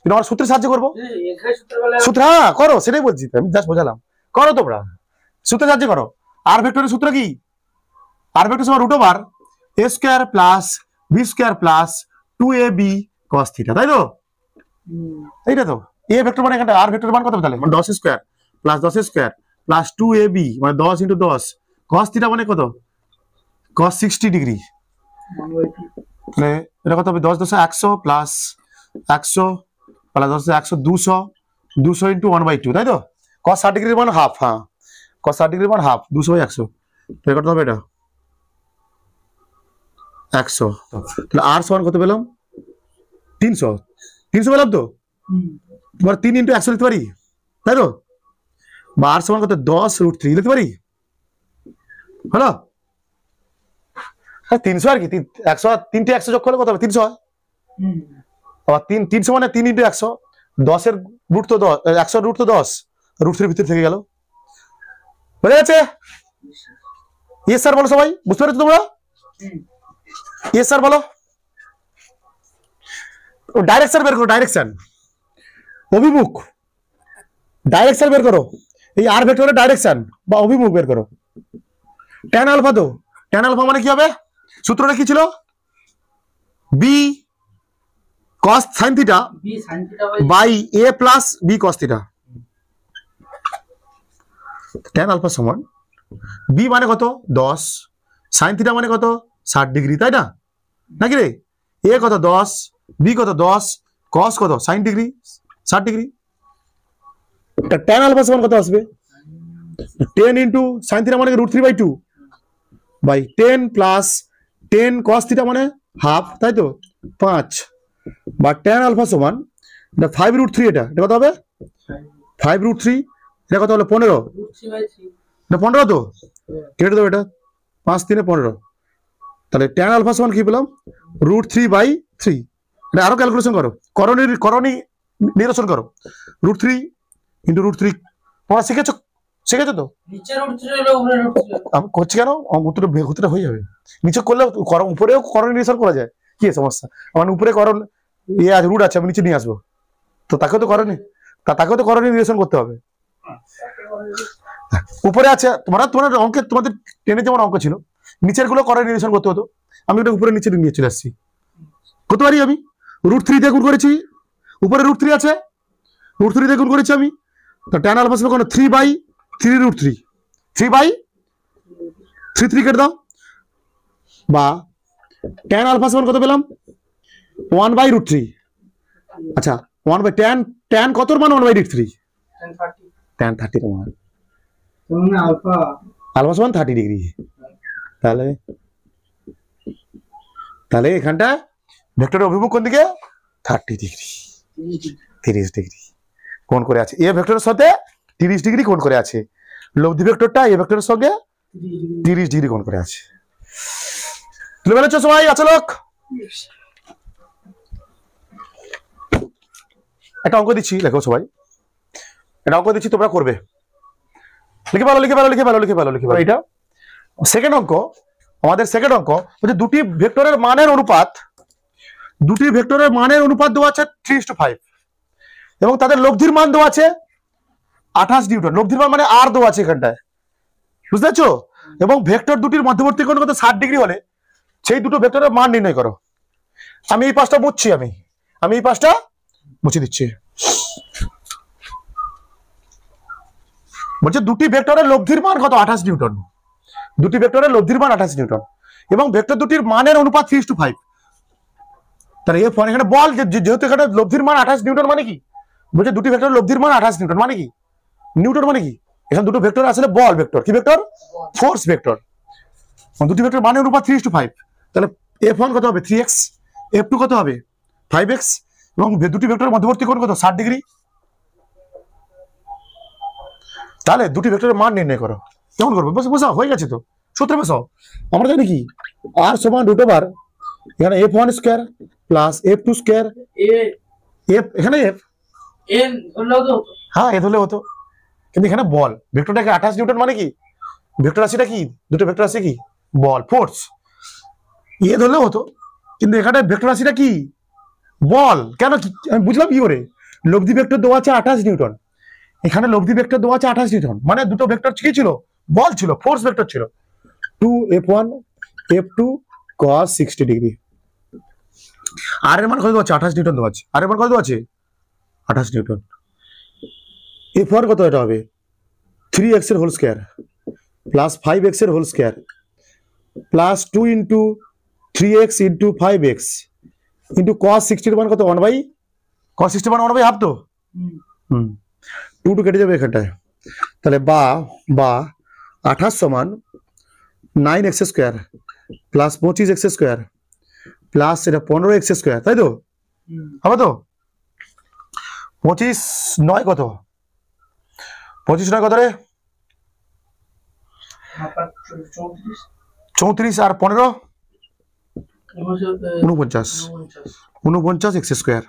S1: কিন্তু আমরা সূত্রের সাহায্য করবো। সূত্র, হ্যাঁ করো, সেটাই বলছি, আমি জাস্ট বোঝালাম। করো তোমরা, সূত্রের সাহায্য করো। আর ভেক্টরের সূত্র কি? আর ভেক্টর সমান √a² + b² + 2ab cos θ, তাই তো? এইটা তো এ ভেক্টর মানে এখানটা আর ভেক্টর মান কত হবে তাহলে? মানে 10² + 2ab, মানে 10 × 10 cos θ মানে কত? cos 60 degree. তাহলে এটা কত হবে? 10 × 10 100 + 100 + 10 × 100 200, 200 × 1/2, তাই তো? cos 60 ডিগ্রির মান হাফ। হ্যাঁ, cos 60 ডিগ্রির মান হাফ, 200/100। তাহলে কত হবে? এটা 100। তাহলে আর সমান কত পেলাম? 300 পেলাম তো? তোমার 3 × 100 লিখতে পারি, তাই তো? বা আর সমান কত? 10√3 লিখতে পারি। হলো? হ্যাঁ 300 আর কি, 100 3টে 100 যোগ করলে কত হবে? 300 হয়। আবার 300 মানে 3 × 100, 10 এর রুট তো 10, 100 রুট তো 10, √3 ভিতরে থেকে গেল। বুঝা গেছে? ইয়েস স্যার বলো সবাই, বুঝতে পেরেছো তোমরা? ইয়েস স্যার বলো। ডাইরেকশন বের করো, ডাইরেকশন, অভিমুখ, ডাইরেকশন বের করো। এই আর ভেক্টরের ডাইরেকশন বা অভিমুখ বের করো। tan আলফা, তো tan আলফা মানে কি হবে? সূত্রটা কি ছিল? b cos sin θ by a plus b cos θ। tan alpha সমান b মানে কত? 10, sin θ মানে কত? 60 ডিগ্রি, তাই না? নাকি রে? a কত? 10, b কত? 10, cos কত? sin degree 60 degree. tan alpha সমান কত আসবে? 10 × sin θ মানে √3/2 বাই 10 + 10 cos θ মানে হাফ, তাই তো? 5 বা tan আলফা সমান এটা 5√3, এটা কত হবে? 5√3, এটা কত হলো? 15। এটা 15 তো? কেটে দেবো এটা, 5 × 3 = 15। তাহলে tan আলফা সমান কি পেলাম? √3/3। এটা আরো ক্যালকুলেশন করো, করণী নিরসন করো। √3 × √3 তোমরা শিখেছো তো? আমি করছি কেন? উত্তরটা হয়ে যাবে। নিচে করলে উপরেও করণ নিরসন করা যায়, কি সমস্যা? আমার উপরে করণ রুট আছে, আমি নিচে নিয়ে আসবো, তো তাকেও তো করণী নিরসন করতে হবে। উপরে আছে তোমাদের অঙ্কে, তোমাদের টেনে যেমন অঙ্ক ছিল, নিচের গুলো করণী নিরসন করতে হতো। আমি ওটা উপরে নিচে নিয়ে চলে আসছি। করতে পারি আমি। √3 দিয়ে গুণ করেছি, উপরে √3 আছে, √3 দিয়ে গুণ করেছি আমি। তো tan আলফা সমান 3/3√3, 3/3 কেটে দাও। বা tan আলফা সমান কত পেলাম? 1/√3। আচ্ছা, 1/tan কতর মান? 1/√3, tan 30 এর মান। আলফা সমান 30 ডিগ্রি। তাহলে এখানটা ভেক্টরের অভিমুখ কোন দিকে? 30 ডিগ্রি, 30 ডিগ্রি কোণ করে আছে। এ ভেক্টরের সাথে 30 ডিগ্রি কোণ করে আছে। লব্ধি ভেক্টরটা এ ভেক্টরের সঙ্গে 30 ডিগ্রি কোণ করে আছে। তুলে ফেলেছো সবাই? আচ্ছা লোক, একটা অঙ্ক দিচ্ছি, লেখো সবাই। এটা অঙ্ক দিচ্ছি, তোমরা করবে। লিখে ভালো। এটা সেকেন্ড অঙ্ক। আমাদের সেকেন্ড অঙ্ক হচ্ছে দুটি ভেক্টরের মানের অনুপাত দেওয়া আছে 3:5 এবং তাদের লব্ধির মান দেওয়া আছে 28 নিউটন। লব্ধির মান মানে আর দেওয়া আছে এখানটায়, বুঝতে পারছো? এবং ভেক্টর দুটির মধ্যবর্তী কোণ কত 60 ডিগ্রি হলে সেই দুটো ভেক্টরের মান নির্ণয় করো। আমি এই পাশটা মুছছি, আমি এই পাশটা মুছে দিচ্ছি। বলছে দুটি ভেক্টরের লব্ধির মান কত 28 নিউটন, দুটি ভেক্টরের লব্ধির মান 28 নিউটন এবং ভেক্টর দুটির মানের অনুপাত 3:5। তাহলে এফ এখানে বল যেহেতু এখানে লব্ধির মান 28 নিউটন মানে কি, বলছে দুটি ভেক্টরের লব্ধির মান 28 নিউটন মানে কি, নিউটন মানে কি, এখানে দুটো ভেক্টর আসলে বল ভেক্টর, কি ভেক্টর, ফোর্স ভেক্টর। দুটি ভেক্টর মানের অনুপাত 3:5। তাহলে f1 কত হবে 3x, f2 কত হবে 5x এবং দুটি ভেক্টরের মধ্যবর্তী কোণ কত 60 ডিগ্রি। তাহলে দুটি ভেক্টরের মান নির্ণয় করো। কেমন করবো, বসাও, হয়ে গেছে তো, সূত্রে বসাও। আমরা জানি কি r সমান √, এখানে f1 square plus f2 square, এখানে f
S2: এন ধরলেও তো হতো।
S1: হ্যাঁ এ ধরলে হতো, কিন্তু এখানে বল ভেক্টরটাকে 28 নিউটন মানে কি, ভেক্টর রাশিটা কি, দুটো ভেক্টর রাশি কি বল ফোর্স, এ ধরলেও হতো, কিন্তু এখানে ভেক্টর রাশিটা কি বল। কেন আমি বুঝলাম কি করে, লব্ধি ভেক্টর দেওয়া আছে 28 নিউটন, এখানে লব্ধি ভেক্টর দেওয়া আছে 28 নিউটন, মানে দুটো ভেক্টর কি ছিল, বল ছিল, ফোর্স ভেক্টর ছিল। 2f1 f2 cos 60 degree. আর এর মান কত দেওয়া আছে 28 নিউটন দেওয়া আছে, আর এর মান কত দেওয়া আছে 28 নিউটন। f1 কত এটা হবে 3x এর হোল স্কয়ার প্লাস 5x এর whole square plus 2 into 3x into 5x into cos 60 এর মান কত 1 বাই cos 60 মান 1 বাই হাফ তো, 2 কেটে যাবে এখানটায়। তাহলে বা 28 সমান 9x square plus 25x square plus এটা 15x স্কয়ার, তাই তো হবে তো। 25 9 কত, 25 9 কত রে 34 আর 15 49 x স্কয়ার,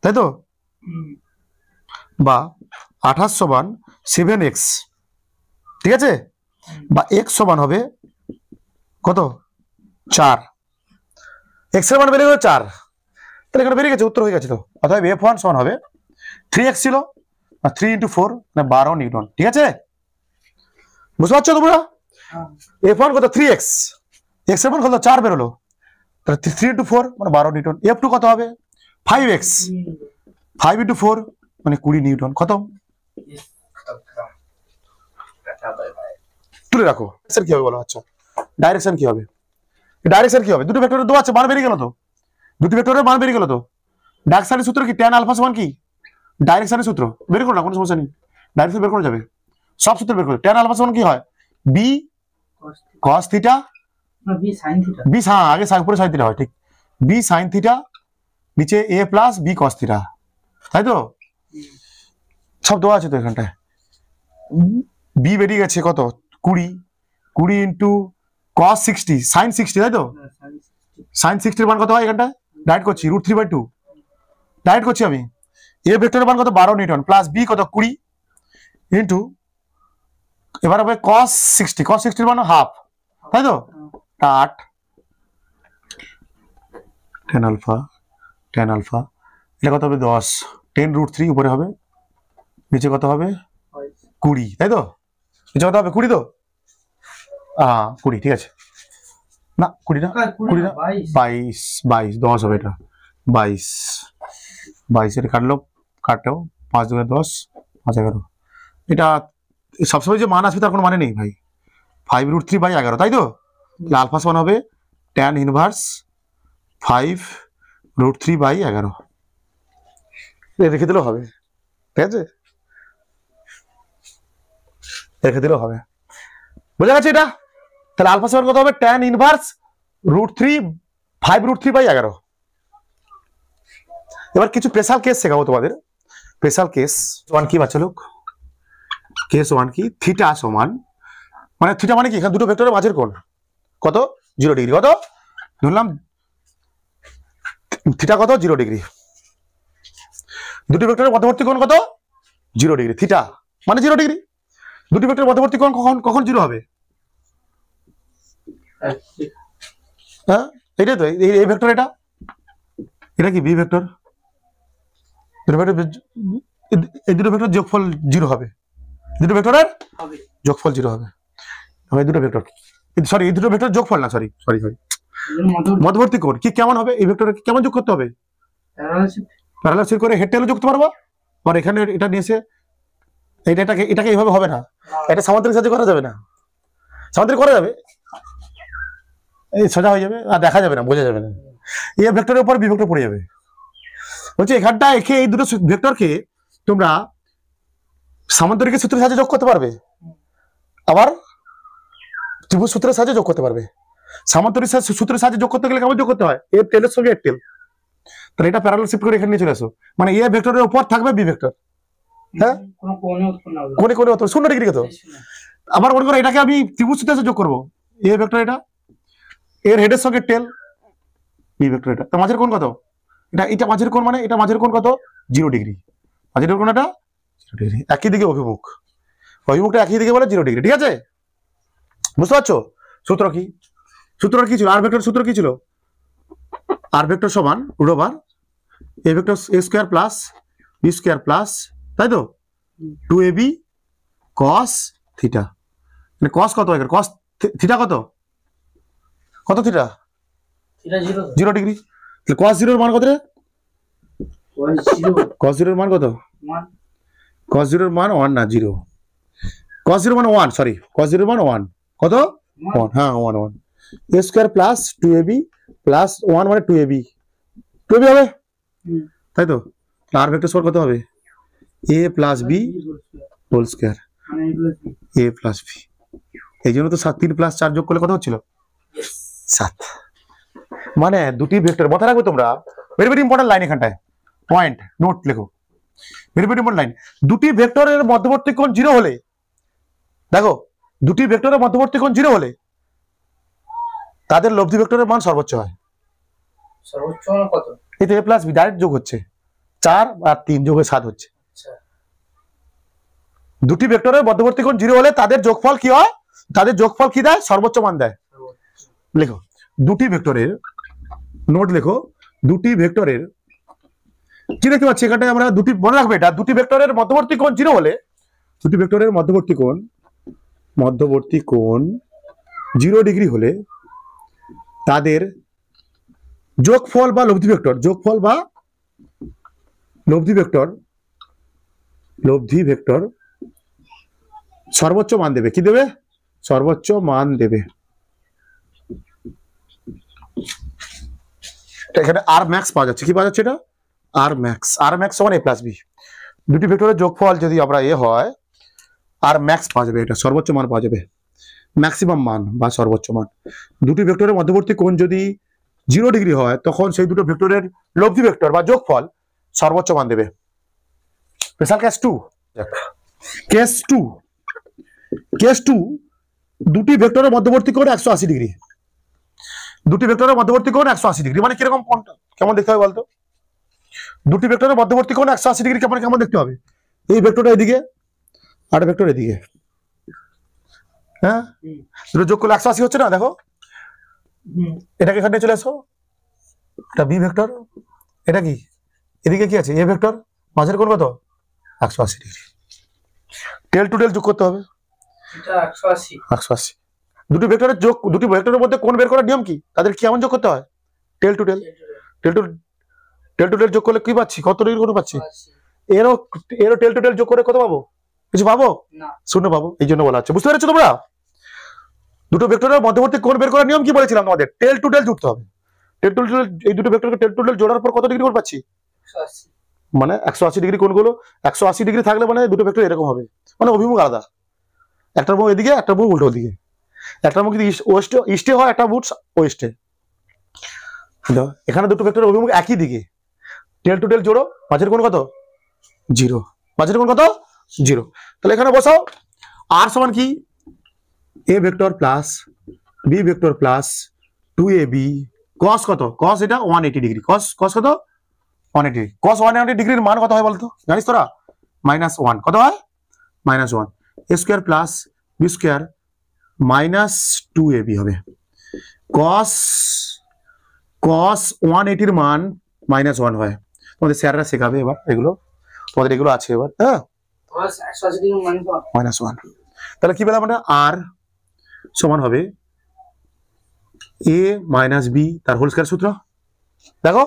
S1: তাই তো। বা 28 সমান 7x, ঠিক আছে, বা x সমান হবে কত 4, x এর মান বেরিয়ে গেল 4, তাহলে এখানে বেরিয়ে গেছে, উত্তর হয়ে গেছে তো। অতএব f1 সমান হবে 3x ছিল 3 × 4 মানে 12 নিউটন, ঠিক আছে, বুঝতে পারছো তোমরা। f1 কত 3x, x এর মান কত 4 বেরোলো, তাহলে 3 × 4 মানে 12 নিউটন। f2 কত হবে 5x, 5 × 4 মানে 20 নিউটন। কত তুলে রাখো, স্যার কি হবে বলো, আচ্ছা ডাইরেকশন কি হবে, ডাইরেকশন কি হবে, দুটো ভেক্টরের দো আছে, মান বেরিয়ে গেল তো, দুটি ভেক্টরের মান বেরিয়ে গেল তো। ডাইরেকশনের সূত্র কি tan আলফা সমান কি, ডাইরেকশনের সূত্র বের করো না, কোনো সমস্যা নেই, ডাইরেকশন বের করা যাবে, সব সূত্র বের করো। tan আলফা সমান কি হয় b cos theta,
S2: B sin theta,
S1: b হ্যাঁ আগে উপরে sin থিটা হয়, ঠিক, b sin থিটা নিচে a plus b cos theta, তাই তো, সব দেওয়া আছে তো এখানটায়। b বেরিয়ে গেছে কত 20 ইন্টু cos 60 sin 60, তাই তো, sin 60 এর মান কত হয় এখানটায়, ডাইরেক্ট করছি √3/2, ডাইরেক্ট করছি আমি। a ভেক্টরের মান কত 12 নিউটন প্লাস b কত 20 ইন্টু এবার হবে cos 60 এর মান হাফ, তাই তো, 8 tan আলফা এটা কত হবে 10, 10√3 উপরে হবে, নিচে কত হবে 20, তাই তো, নিচে কত হবে 20 তো, 20, ঠিক আছে, না 20 না 20 না 22 10 হবে, এটা 22 এর কাটলো 5 2 10 5 11, এটা সবসময় যে মান আসবে তার কোনো মানে নেই ভাই, 5√3/11, তাই তো। আলফা সমান হবে tan ইনভার্স 5√3/11, রেখে দিলেও হবে, ঠিক আছে, রেখে দিলেও হবে, বোঝা গেছে এটা। তাহলে আলফা সমান কত হবে tan ইনভার্স √3 5√3/11। এবার কিছু স্পেশাল কেস শেখাবো তোমাদের, স্পেশাল কেস ওয়ান কি বাচ্চা লোক, কেস ওয়ান কি, থিটা সমান মানে থিটা মানে কি, এখানে দুটো ভেক্টরের মাঝের কোণ কত 0 ডিগ্রি, কত ধরলাম থিটা কত 0 ডিগ্রি, দুটি ভেক্টরের মধ্যবর্তী কোণ কত 0 ডিগ্রি, থিটা মানে 0 ডিগ্রি, দুটি ভেক্টরের মধ্যবর্তী কোণ কখন 0 হবে, হ্যাঁ এটাই তো, এই ভেক্টর এটা কি বি ভেক্টর, এই দুটো ভেক্টর যোগফল 0 হবে, দুটো ভেক্টরের যোগফল 0 হবে। এই দুটো ভেক্টর সরি এই দুটো ভেক্টর যোগফল না সরি সরি সরি মধ্যবর্তী কোণ কি কেমন হবে এই ভেক্টর কেমন যোগ করতে হবে প্যারালাল শিফট করে হেড টেলও যোগ করতে পারবো আর এখানে এটা নিয়ে এসে এটাকে এইভাবে হবে না এটা সামান্তরিক সাহায্যে করা যাবে না সামান্তরিক করা যাবে এই সোজা হয়ে যাবে আর দেখা যাবে না বোঝা যাবে না এই ভেক্টরের উপর বি ভেক্টর পড়ে যাবে বলছি এখানটা একে এই দুটো ভেক্টরকে তোমরা সামান্তরিকের সূত্রের সাহায্যে যোগ করতে পারবে আবার ত্রিভুজ সূত্রের সাহায্যে যোগ করতে পারবে সামান্তরিক সূত্রের সাহায্যে যোগ করতে গেলে কেমন যোগ করতে হয় এর টেলের সঙ্গে এর টেল তাহলে এটা প্যারালাল শিফট করে এখানে নিয়ে চলে আসো মানে এ ভেক্টরের উপর থাকবে বি ভেক্টর হ্যাঁ কোণে কোণে অত 0 ডিগ্রি কত আবার মনে করো এটাকে আমি ত্রিভুজ সূত্রের সাথে যোগ করবো এ ভেক্টর এটা এর হেডের সঙ্গে টেল বি ভেক্টর এটা তো মাঝের কোণ কত এটা মাঝের কোণ মানে এটা মাঝের কোণ কত 0 ডিগ্রি মাঝের কোণ এটা 0 ডিগ্রি একই দিকে অভিমুখটা একই দিকে বলে 0 ডিগ্রি ঠিক আছে বুঝতে পারছো সূত্র কি ছিল আর ভেক্টর সূত্র কি ছিল আর ভেক্টর সমান √r A vector a square plus B square plus তাই তো 2ab cos থিটা মানে cos কত এখানে cos থিটা কত থিটা 0 ডিগ্রি তাহলে cos 0 এর মান কত রে cos 0 এর মান কত
S2: 1
S1: cos 0 এর মান 1 না 0 cos 0 মানে 1 সরি cos 0 এর মান 1 কত 1 হ্যাঁ 1 a square plus 2ab plus 1 মানে 2ab হবে তাই তো আর ভেক্টর সমান কত হবে a plus b whole square a plus b এই জন্য তো 3 প্লাস 4 যোগ করলে কত হচ্ছিল 7 মানে দুটি ভেক্টর মাথায় রাখবে তোমরা ভেরি ভেরি ইম্পর্টেন্ট লাইন এখানটায় পয়েন্ট নোট লেখো ভেরি ভেরি ইম্পর্টেন্ট লাইন দুটি ভেক্টরের মধ্যবর্তী কোণ 0 হলে দেখো দুটি ভেক্টরের মধ্যবর্তী কোণ 0 হলে তাদের লব্ধি ভেক্টরের মান সর্বোচ্চ হয়
S2: সর্বোচ্চ মান কত
S1: এতে a প্লাস b ডাইরেক্ট যোগ হচ্ছে 4 আর 3 যোগ হয়ে 7 হচ্ছে দুটি ভেক্টরের মধ্যবর্তী কোণ 0 হলে তাদের যোগফল কি হয় তাদের যোগফল কি দেয় সর্বোচ্চ মান দেয় লেখো দুটি ভেক্টরের নোট লেখো দুটি ভেক্টরের কি দেখতে পাচ্ছি এখানটায় আমরা দুটি মনে রাখবে এটা দুটি ভেক্টরের মধ্যবর্তী কোণ 0 হলে দুটি ভেক্টরের মধ্যবর্তী কোণ 0 ডিগ্রি হলে তাদের যোগফল বা লব্ধি ভেক্টর সর্বোচ্চ মান দেবে কি দেবে সর্বোচ্চ মান দেবে এখানে আর ম্যাক্স পাওয়া যাচ্ছে কি পাওয়া যাচ্ছে এটা আর ম্যাক্স সমান a প্লাস b দুটি ভেক্টরের যোগফল যদি আমরা হয় আর ম্যাক্স পাওয়া যাবে এটা সর্বোচ্চ মান পাওয়া যাবে ম্যাক্সিমাম মান বা সর্বোচ্চ মান দুটি ভেক্টরের মধ্যবর্তী কোণ যদি 0 ডিগ্রি হয় তখন সেই দুটো ভেক্টরের লব্ধি ভেক্টর বা যোগফল সর্বোচ্চ মান দেবে স্পেশাল কেস 2 দুটি ভেক্টরের মধ্যবর্তী কোণ 180 ডিগ্রি দুটি ভেক্টরের মধ্যবর্তী কোণ 180 ডিগ্রি মানে কিরকম কোণটা কেমন দেখতে হবে বলতো দুটি ভেক্টরের মধ্যবর্তী কোণ 180 ডিগ্রি কেমন দেখতে হবে এই ভেক্টরটা এদিকে আর ভেক্টর এদিকে হ্যাঁ দুটো যোগ করলে 180 হচ্ছে না দেখো এটাকে এখানে চলে আসো এটা বি ভেক্টর এটা কি এদিকে কি আছে এ ভেক্টর মাঝের কোণ কত 180 ডিগ্রি টেল টু টেল যোগ করতে হবে
S2: এটা 180
S1: দুটি ভেক্টরের মধ্যে কোণ বের করার নিয়ম কি তাদের কেমন যোগ করতে হয় টেল টু টেল যোগ করলে কি পাচ্ছি কত ডিগ্রি কোণ পাচ্ছি এরও টেল টু টেল যোগ করে কত পাবো কিছু পাবো
S2: না
S1: 0 পাবো এই জন্য বলা হচ্ছে বুঝতে পেরেছো তোমরা দুটো ভেক্টরের মধ্যবর্তী কোণ বের করার নিয়ম কি বলেছিলাম তোমাদের টেল টু টেল জুড়তে হবে টেল টু টেল এই দুটো ভেক্টরকে টেল টু টেল জোড়ার পর কত ডিগ্রি কোণ পাচ্ছি
S2: 180
S1: মানে 180 ডিগ্রি কোণগুলো 180 ডিগ্রি থাকলে মানে দুটো ভেক্টর এরকম হবে মানে অভিমুখ আলাদা একটার মুখ এদিকে একটার মুখ উল্টো দিকে একটার মুখ ইস্টে হয় একটা মুখ ওয়েস্টে এখানে দুটো ভেক্টরের অভিমুখ একই দিকে টেল টু টেল জোড়ো মাঝের কোণ কত 0 মাঝের কোণ কত 0 তাহলে এখানে বসাও আর সমান কি a vector plus b vector plus 2ab cos কত cos এটা 180 ডিগ্রি cos কত 180 cos 180 ডিগ্রির মান কত হয় বলতো জানিস তোরা -1 কত হয় -1 a square plus b square -2ab হবে cos 180 এর মান -1 হয় তোমাদের স্যাররা শেখাবে এবার এগুলো তোমাদের এগুলো আছে এবার হ্যাঁ
S2: cos 180 ডিগ্রি
S1: -1 তাহলে কি পেলাম আমরা r সমান হবে a মাইনাস বি তার হোল স্কয়ার সূত্র। দেখো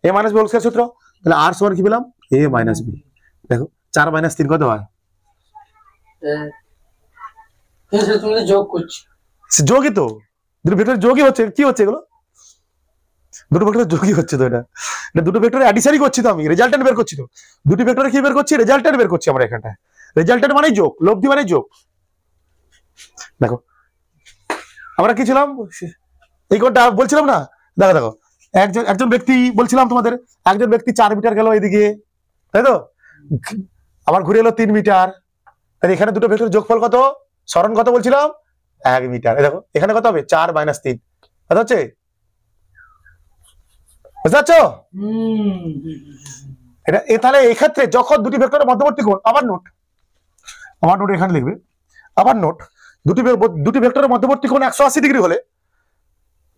S1: a minus B whole square সূত্র, তাহলে r সমান কি পেলাম a মাইনাস বি। দেখো 4 মাইনাস 3 কত হয়?
S2: তুমি তো যোগ করছো।
S1: যোগই তো, দুটো ভেক্টর যোগই হচ্ছে। কি হচ্ছে এগুলো? দুটো ভেক্টর যোগই হচ্ছে তো। এটা দুটো ভেক্টর অ্যাডিশনই করছি তো, আমি রেজাল্টেন্ট বের করছি তো। দুটো ভেক্টরে কি বের করছি? রেজাল্টেন্ট বের করছি আমরা এখানটায়। রেজাল্টেন্ট মানে যোগ, লব্ধি মানে যোগ। দেখো আমরা কি ছিলাম, এই কোনটা বলছিলাম না? দেখো দেখো, একজন ব্যক্তি বলছিলাম তোমাদের, একজন ব্যক্তি 4 মিটার গেল এইদিকে, তাই তো, আবার ঘুরে এলো 3 মিটার। তাহলে এখানে দুটো ভেক্টর যোগফল কত? সরণ কত বলছিলাম? 1 মিটার। এই দেখো এখানে কত হবে? 4 মাইনাস 3। কত হচ্ছে? বুঝতে পারছো? এটা তাহলে এই ক্ষেত্রে যখন দুটি ভেক্টরের মধ্যবর্তী কোণ, আবার নোট এখানে লিখবে, আবার নোট, দুটি ভেক্টরের মধ্যবর্তী কোণ 180 ডিগ্রি হলে,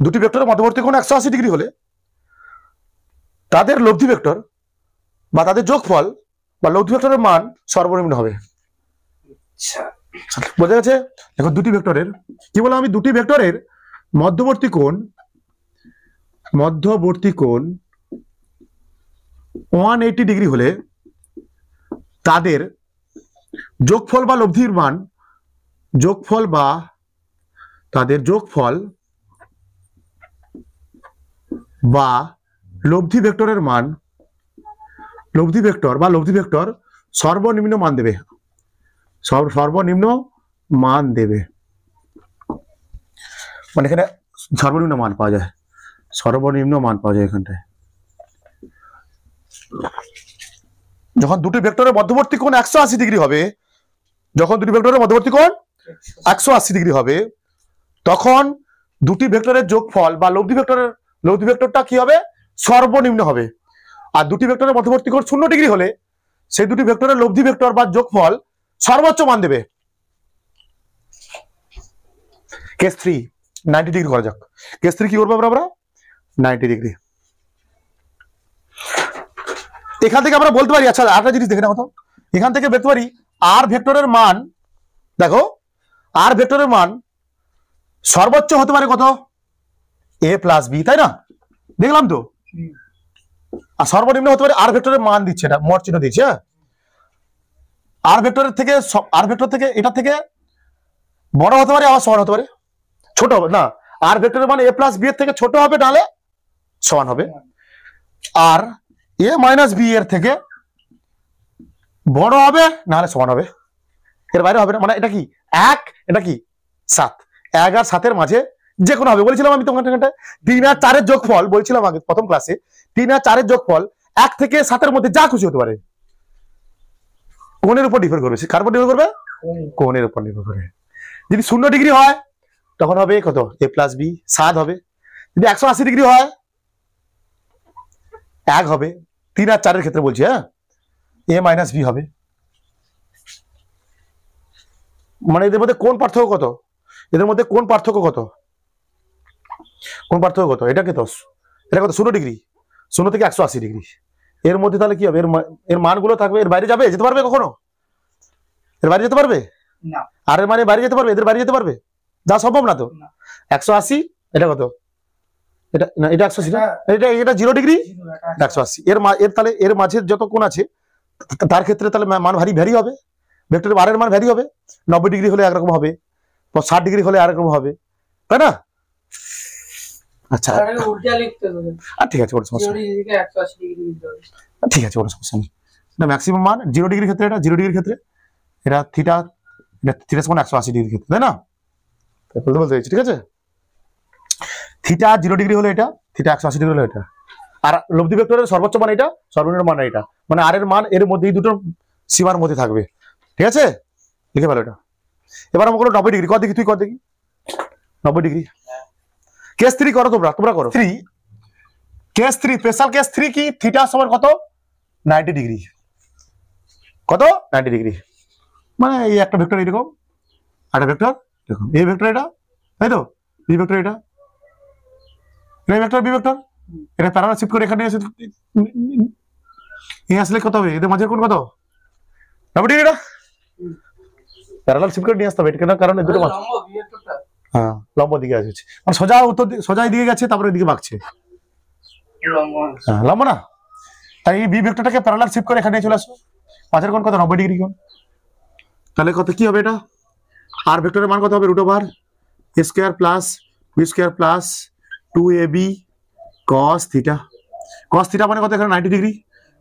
S1: দুটি ভেক্টরের মধ্যবর্তী কোণ 180 ডিগ্রি হলে তাদের লব্ধি ভেক্টর বা তাদের যোগফল বা লব্ধি ভেক্টরের মান সর্বনিম্ন হবে। বোঝা গেছে? দেখো দুটি ভেক্টরের কি বললাম আমি, দুটি ভেক্টরের মধ্যবর্তী কোণ 180 ডিগ্রি হলে তাদের যোগফল বা লব্ধির মান, যোগফল বা তাদের যোগফল বা লব্ধি ভেক্টরের মান, লব্ধি ভেক্টর বা লব্ধি ভেক্টর সর্বনিম্ন মান দেবে, সর্বনিম্ন মান দেবে। মানে এখানে সর্বনিম্ন মান পাওয়া যায়, সর্বনিম্ন মান পাওয়া যায় এখানটায়। যখন দুটি ভেক্টরের মধ্যবর্তী কোণ 180 ডিগ্রি হবে, যখন দুটি ভেক্টরের মধ্যবর্তী কোণ 180 ডিগ্রি হবে, তখন দুটি ভেক্টরের যোগফল বা লব্ধি ভেক্টরটা কি হবে? সর্বনিম্ন হবে। আর দুটি ভেক্টরের মধ্যবর্তী কোণ 0 ডিগ্রি হলে সেই দুটি ভেক্টরের লব্ধি ভেক্টর বা যোগফল সর্বোচ্চ মান দেবে। কেস 3 90 ডিগ্রি করা যাক। কেস 3 কি করবো আমরা 90 ডিগ্রি। এখান থেকে আমরা বলতে পারি, আচ্ছা আরেকটা জিনিস দেখে নাও তো, এখান থেকে বলতে পারি আর ভেক্টরের মান, দেখো আর ভেক্টরের মান সর্বোচ্চ হতে পারে কত? a প্লাস বি, তাই না? দেখলাম তো। আর সর্বনিম্ন হতে পারে আর ভেক্টরের মান দিচ্ছে, এটা মড চিহ্ন দিচ্ছে। আর ভেক্টরের থেকে, আর ভেক্টর থেকে, এটা থেকে বড় হতে পারে, আবার সমান হতে পারে, ছোট হবে না। আর ভেক্টরের মান a প্লাস বি এর থেকে ছোট হবে, নাহলে সমান হবে। আর a মাইনাস বি এর থেকে বড় হবে, নাহলে সমান হবে, এর বাইরে হবে না। মানে এটা কি 1, এটা কি 7, 1 আর 7 এর মাঝে যে কোনো হবে। বলেছিলাম আমি তোমাকে 3 আর 4 এর যোগফল, বলছিলাম আগে প্রথম ক্লাসে, 3 আর 4 এর যোগফল 1 থেকে 7 এর মধ্যে যা খুশি হতে পারে। কোণের উপর ডিপেন্ড করবে, কার উপর ডিপেন্ড করবে? কোণের উপর নির্ভর করে। যদি 0 ডিগ্রি হয় তখন হবে কত? a প্লাস বি 7 হবে। যদি 180 ডিগ্রি হয় 1 হবে। 3 আর 4 এর ক্ষেত্রে বলছি, হ্যাঁ, a মাইনাস বি হবে। মানে এদের মধ্যে কোন পার্থক্য কত? এদের মধ্যে কোন পার্থক্য কত? কোন পার্থক্য কত? এটা কত? এটা কত? 0 ডিগ্রি, 0 থেকে 180 ডিগ্রি। এর মধ্যে তাহলে কি হবে? এর মানগুলো থাকবে, এর বাইরে যাবে, যেতে পারবে কখনো? এর বাইরে যেতে পারবে
S2: না।
S1: আর এর মানে বাইরে যেতে পারবে? এদের বাইরে যেতে পারবে? যা সম্ভব না তো। 180, এটা কত? এটা না, এটা 180 না, এটা 0 ডিগ্রি 180। এর তাহলে এর মাঝে যত কোণ আছে তার ক্ষেত্রে তাহলে মান ভ্যারি হবে, ভেক্টরের মানের মান ভ্যারি হবে। 90 ডিগ্রি হলে একরকম হবে, 60 ডিগ্রি হলে আরেক রকম হবে, তাই না? আচ্ছা ঠিক আছে, কোনো সমস্যা নেই। ঠিক আছে, কোনো সমস্যা নেই। না, ম্যাক্সিমাম মান 0 ডিগ্রির ক্ষেত্রে, এটা 0 ডিগ্রির ক্ষেত্রে এটা থিটা, থিটা সমান 180 ডিগ্রির ক্ষেত্রে, তাই না? বলতে চাইছি, ঠিক আছে। থিটা 0 ডিগ্রি হলে এটা, থিটা 180 ডিগ্রি হলে এটা। আর লব্ধি ভেক্টরের সর্বোচ্চ মান এটা, সর্বনিম্ন মান এটা। মানে আর এর মান এর মধ্যে, এই দুটো সীমার মধ্যে থাকবে, ঠিক আছে? লিখে ফেলো এটা। এবার আমরা করো 90 ডিগ্রি। কত দেখি, তুই কত দেখি? 90 ডিগ্রি। কেস 3 করো, তোমরা করো 3। কেস 3, স্পেশাল কেস 3 কি? থিটা সমান কত? 90 ডিগ্রি। কত? 90 ডিগ্রি। মানে এই একটা ভেক্টর এরকম, একটা ভেক্টর এরকম, এই ভেক্টর এটা, তাই তো? বি ভেক্টর এটা, এই ভেক্টর বি ভেক্টর, এটা প্যারালাল শিফট করে এখানে এসে এই আসলে কত হবে? এদের মাঝে কোন কত? 90 ডিগ্রি। এটা প্যারালাল শিফট করে নিয়ে আসতে হবে, এটা কারণ এই দুটো মাঝে হ্যাঁ লম্ব দিকে আসছে, মানে সোজা উত্তর সোজা দিকে গেছে, তারপরে এদিকে বাঁকছে। হ্যাঁ লম্ব না, তাই এই বি ভেক্টরটাকে প্যারালাল শিফট করে এখানে চলে আসো। মাঝের কোণ কত? 90 ডিগ্রি কোণ। তাহলে কত কি হবে এটা? আর ভেক্টরের মান কত হবে? √a² plus B square plus 2ab cos theta. cos theta মানে কত? এখানে 90 ডিগ্রি।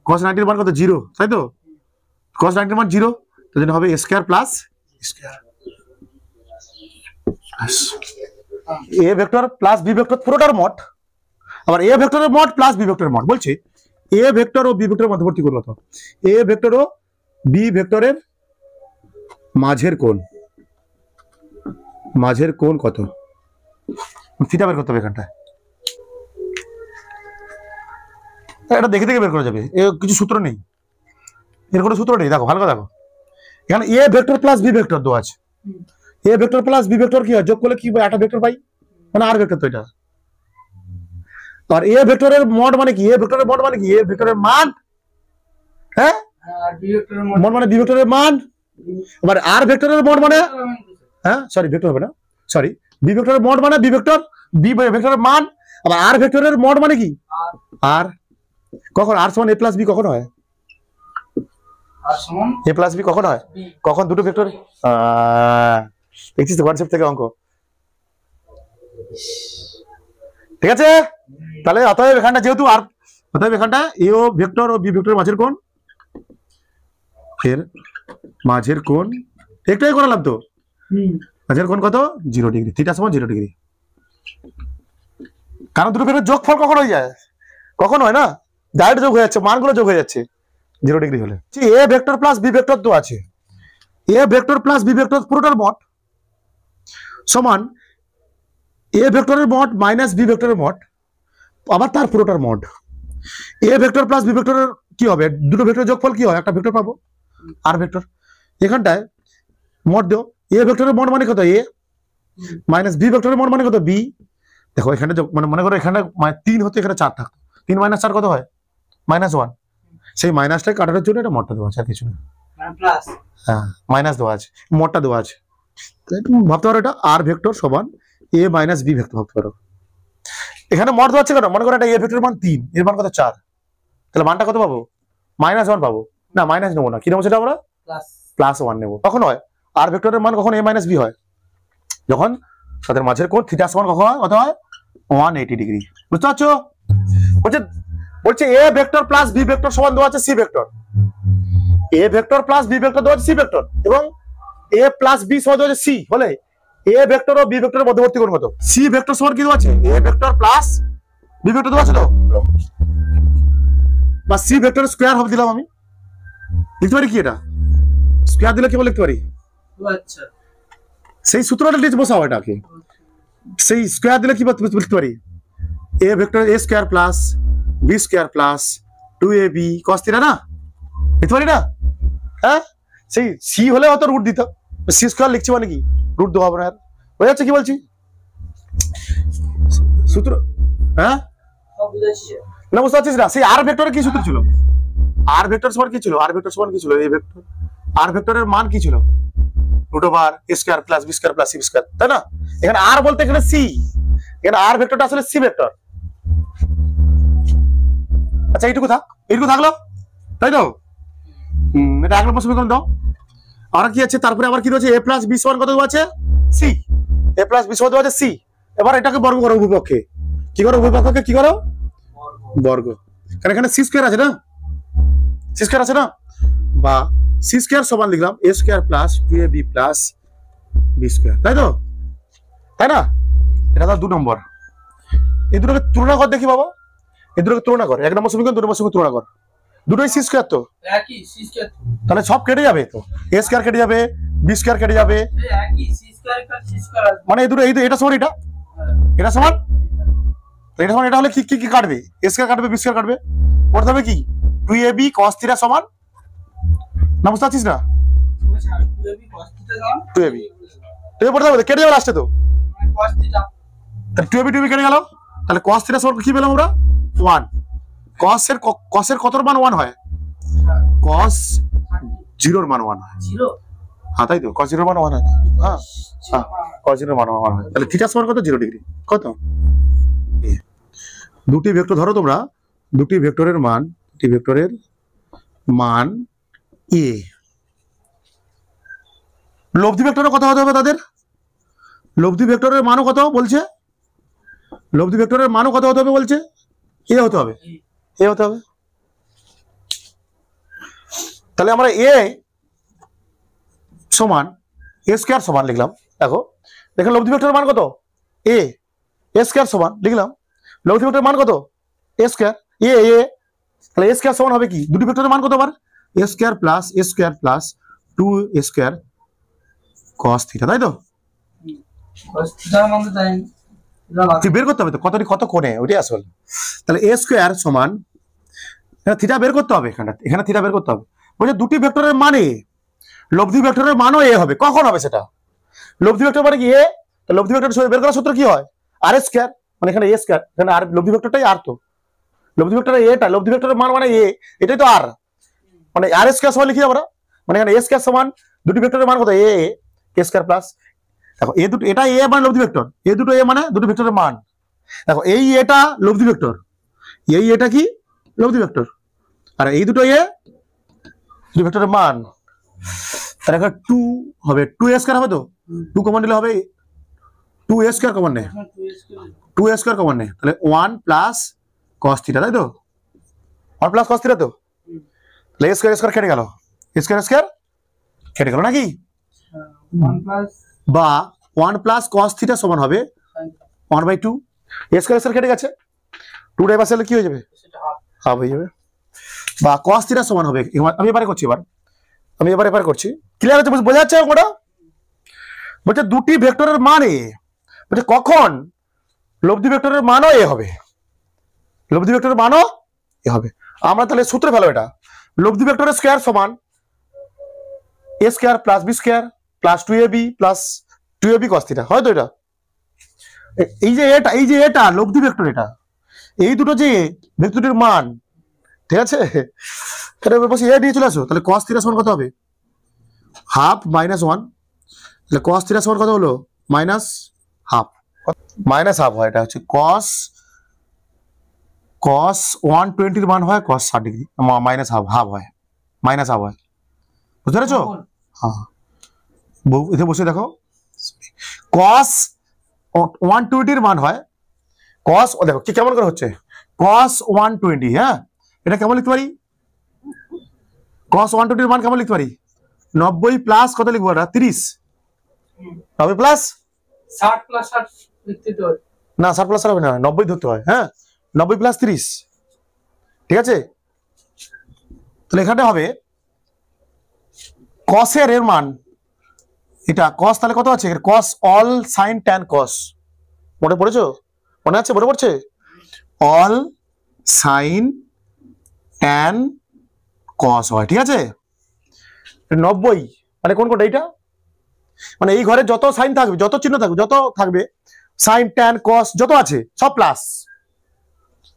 S1: cos 90 এর মান কত? 0, তাই তো? cos 90 এর মান 0, তার জন্য হবে a square plus square. a vector plus B vector পুরোটার মড, আবার a ভেক্টরের মড প্লাস বি ভেক্টরের মড। বলছি a ভেক্টর ও বি ভেক্টরের মধ্যবর্তী কোণ কত? a ভেক্টর ও বি ভেক্টরের মাঝের কোণ, মাঝের কোণ কত? থিটা বের করতে হবে এখানটায়। এটা দেখে দেখে বের করা যাবে, এর কিছু সূত্র নেই, এর কোনো সূত্র নেই। দেখো ভালো করে দেখো, এখানে A vector plus B vector দেওয়া আছে। A vector plus B vector কি হয়? যোগ করলে কি একটা ভেক্টর পাই, মানে আর ভেক্টর তো এটা। আর এ ভেক্টরের মড মানে কি? এ ভেক্টরের মড মানে কি? এ ভেক্টরের মান, হ্যাঁ মড মানে বি ভেক্টরের মান। আবার আর ভেক্টরের মড মানে, হ্যাঁ সরি ভেক্টর হবে না, সরি বি ভেক্টরের মড মানে বি ভেক্টর, বি ভেক্টরের মান। আবার আর ভেক্টরের মড মানে কি? আর। কখন আর সমান এ প্লাস বি কখন হয়? এ প্লাস বি কখন হয়? কখন দুটো ভেক্টর, দেখছিস তো কনসেপ্ট থেকে অঙ্ক, ঠিক আছে? তাহলে অতএব এখানটা যেহেতু আর, অতএব এখানটা এ ও ভেক্টর ও বি ভেক্টরের মাঝের কোণ, এর মাঝের কোণ একটাই করালাম তো, মাঝের কোণ কত? 0 ডিগ্রি। থিটা সমান 0 ডিগ্রি। কারণ দুটো ভেক্টর যোগফল কখন হয়ে যায়? কখন হয় না, ডাইরেক্ট যোগ হয়ে যাচ্ছে, মানগুলো যোগ হয়ে যাচ্ছে 0 ডিগ্রি হলে। A vector plus B vector তো আছে, A vector plus B vector পুরোটার মড সমান এ ভেক্টরের মড মাইনাস বি ভেক্টরের মড, আবার তার পুরোটার mod. A vector plus B ভেক্টরের কি হবে? দুটো ভেক্টরের যোগফল কি হয়? একটা ভেক্টর পাবো, আর ভেক্টর। এখানটায় মড দেও, এ ভেক্টরের মড মানে কত? এ মাইনাস বি ভেক্টরের মড মানে কত? বি। দেখো এখানে মানে মনে করো এখানে 3 হতো, এখানে 4 থাকতো, 3 - 4 কত হয়? -1। সেই মাইনাসটা কাটানোর জন্য এটা মডটা দেওয়া আছে, আর কিছু না। হ্যাঁ মাইনাস দেওয়া আছে, মডটা দেওয়া আছে। ভাবতে পারো এটা আর ভেক্টর সমান এ মাইনাস বি ভেক্টর ভাবতে পারো। এখানে মড দেওয়া আছে কেন? মনে করো এটা এ ভেক্টরের মান 3, এর মান কত? 4, তাহলে মানটা কত পাবো? -1 পাবো। না মাইনাস নেবো না, কি নেবো সেটা আমরা? +1 নেবো। কখন হয় আর ভেক্টরের মান? কখন এ মাইনাস বি হয়? যখন তাদের মাঝের কোণ থিটা সমান কখন হয়? কত হয়? 180 ডিগ্রি। বুঝতে পারছো? বলছে A vector plus B vector সমান দেওয়া আছে C vector, A vector plus B vector দেওয়া আছে সি ভেক্টর, এবং এ প্লাস বি সমান দেওয়া আছে সি, হলে এ ভেক্টর ও বি ভেক্টরের মধ্যবর্তী কোণ কত? সি ভেক্টর সমান কি দেওয়া আছে? A vector plus B vector দেওয়া আছে তো, বা সি ভেক্টর স্কয়ার হবে দিলাম আমি। লিখতে পারি কি এটা? স্কয়ার দিলে কি বলে লিখতে পারি?
S2: আচ্ছা
S1: সেই সূত্রটা লিখে বসাও এটাকে, সেই স্কয়ার দিলে কি লিখতে পারি? A vector A square plus B square plus 2ab cos theta না, লিখতে পারি না? হ্যাঁ সেই সি হলে হয়তো রুট দিত, সি স্কয়ার লিখছি মানে কি রুট দেওয়া হবে না। হয়ে যাচ্ছে কি বলছি সূত্র? হ্যাঁ না বুঝতে পারছিস না? সেই আর ভেক্টরের কি সূত্র ছিল? আর ভেক্টর সমান কি ছিল? আর ভেক্টর সমান কি ছিল? এ ভেক্টর, আর ভেক্টরের মান কি ছিল? √a square plus B square plus C square, তাই না? এখানে আর বলতে এখানে সি, এখানে আর ভেক্টরটা আসলে সি ভেক্টর। আচ্ছা এইটুকু থাকলো, তাই তো? এটা 1 নম্বর সমীকরণ দাও। আর কি আছে তারপরে? আবার কি রয়েছে? এ প্লাস বি সমান কত দেওয়া আছে? সি। এ প্লাস বি সমান দেওয়া আছে সি। এবার এটাকে বর্গ করো উভয়পক্ষে। কি করো? উভয়পক্ষে কি করো? বর্গ। কারণ এখানে সি স্কয়ার আছে না, সি স্কয়ার আছে না, বা সি স্কয়ার সমান লিখলাম A square plus 2ab plus B square, তাই তো? তাই না? এটা তো 2 নম্বর। এই দুটোকে তুলনা কর দেখি বাবা, এই দুটোকে তুলনা কর। 1 নম্বর সমীকরণ 2 নম্বর সমীকরণ তুলনা কর। দুটোই সি স্কয়ার তো,
S2: একই সি স্কয়ার,
S1: তাহলে সব কেটে যাবে তো, এ স্কয়ার কেটে যাবে, বি স্কয়ার কেটে যাবে,
S2: একই C square plus C square আসবে।
S1: মানে এই দুটো এটা সমান এটা সমান এটা সমান, এটা হলে কি কি কাটবে? এ স্কয়ার কাটবে, বি স্কয়ার কাটবে, পড়তে হবে কি 2ab cos থিটা সমান, না বুঝতে পারছিস না?
S2: 2ab cos থিটা সমান
S1: 2ab তুই পড়তে হবে, কেটে যাবে লাস্টে তো,
S2: cos থিটা,
S1: তাহলে 2ab কেটে গেল, তাহলে cos থিটা সমান কি পেলাম আমরা? 1। cos এর কতর মান 1 হয়? cos 0 এর মান 1 হয়।
S2: 0
S1: হ্যাঁ তাই তো cos 0 মান 1 হয়। হ্যাঁ হ্যাঁ cos 0 মান 1 হয়। তাহলে থিটা সমান কত 0 ডিগ্রি কত A। দুটি ভেক্টর ধরো তোমরা, দুটি ভেক্টরের মান A, লব্ধি ভেক্টরের কত হতে হবে তাদের? লব্ধি ভেক্টরের মানও কত বলছে? লব্ধি ভেক্টরের মানও কত হতে হবে বলছে? A হতে হবে, A হতে হবে। তাহলে আমরা A সমান A স্কয়ার সমান লিখলাম। দেখো দেখেন লব্ধি ভেক্টরের মান কত? A, A স্কয়ার সমান লিখলাম। লব্ধি ভেক্টরের মান কত? A স্কয়ার, A তাহলে A স্কয়ার সমান হবে কি? দুটি ভেক্টরের মান কত আবার? A square plus 2A square cos theta, তাই তো?
S2: cos থিটার মান তো জানি
S1: তুই বের করতে হবে তো কত কোণে, ওইটাই আসল। তাহলে A স্কয়ার সমান থিটা বের করতে হবে, এখানে থিটা বের করতে হবে। বলছে দুটি ভেক্টরের মানে লব্ধি ভেক্টরের মানও A হবে। কখন হবে সেটা? লব্ধি ভেক্টর মানে কি A, তো লব্ধি ভেক্টর বের করার সূত্র কি হয়? R স্কয়ার, মানে এখানে A স্কয়ার, এখানে আর লব্ধি ভেক্টরটাই আর, তো লব্ধি ভেক্টরের এটা লব্ধি ভেক্টরের মান মানে A, এটাই তো আর, মানে R স্কয়ার সমান লিখি আমরা, মানে এখানে A স্কয়ার সমান দুটি ভেক্টরের মান কত? A স্কয়ার প্লাস, দেখো এ দুটো, এটা A মানে লব্ধি ভেক্টর, এ দুটো A মানে দুটো ভেক্টরের মান। দেখো এই এটা লব্ধি ভেক্টর, এই এটা কি লব্ধি ভেক্টর, আর এই দুটো A দুটো ভেক্টরের মান। তাহলে এখানে 2 হবে, 2A স্কয়ার হবে তো, 2 কমন নিলে হবে 2A স্কয়ার কমন নে, 2A স্কয়ার কমন নে, তাহলে 1 প্লাস cos থিটা, তাই তো? 1 প্লাস cos থিটা তো, তাহলে A স্কয়ার কেটে গেল, A স্কয়ার কেটে গেল নাকি?
S2: 1 প্লাস
S1: বা 1 প্লাস cos থিটা সমান হবে 1/2। A স্কয়ার কেটে গেছে, 2 টাইপ আসলে কি হয়ে যাবে?
S2: সেটা হাফ
S1: হাফ হয়ে যাবে। বা cos থিটা সমান হবে, আমি এবারে করছি, আমি এবারে করছি, ক্লিয়ার আছে? বোঝা যাচ্ছে ওটা? বলছে দুটি ভেক্টরের মান A, বলছে কখন লব্ধি ভেক্টরের মানও A হবে, লব্ধি ভেক্টরের মানও A হবে। আমরা তাহলে সূত্রে ফেলো এটা, লব্ধি ভেক্টরের স্কয়ার সমান A square plus B square plus 2AB plus 2AB cos theta, হয় তো? এটা এই যে এটা লব্ধি ভেক্টর, এটা এই দুটো যে ভেক্টরের মান, ঠিক আছে? এটা বসে A দিয়ে চলে আসো, তাহলে cos থিটা সমান কত হবে? হাফ মাইনাস 1, তাহলে cos থিটা সমান কত হলো? মাইনাস হাফ হয়, এটা হচ্ছে cos 120 মান হয় cos 60 ডিগ্রি, মাইনাস হাফ হয়, বুঝতে পেরেছো? হ্যাঁ, এতে বসে দেখো, cos 120 মান হয় cos, দেখো কি কেমন করে হচ্ছে, cos 120, হ্যাঁ এটা কেমন লিখতে পারি? cos 120 মান কেমন লিখতে পারি? 90 প্লাস কত লিখবো? এটা 30, 90 প্লাস
S2: 60 প্লাস 60 লিখতে তো
S1: না, 60 প্লাস হবে না, 90 ধরতে হয়। হ্যাঁ 90 প্লাস 30, ঠিক আছে? তাহলে এখানে হবে cos এর মান, এটা cos, তাহলে কত আছে? cos all sin tan cos, মনে পড়েছো? মনে আছে? মনে পড়ছে? all sin tan cos হয়, ঠিক আছে? 90 মানে কোন কোনটা? এইটা মানে এই ঘরে যত সাইন থাকবে, যত চিহ্ন থাকবে, যত থাকবে সাইন ট্যান কস যত আছে সব প্লাস।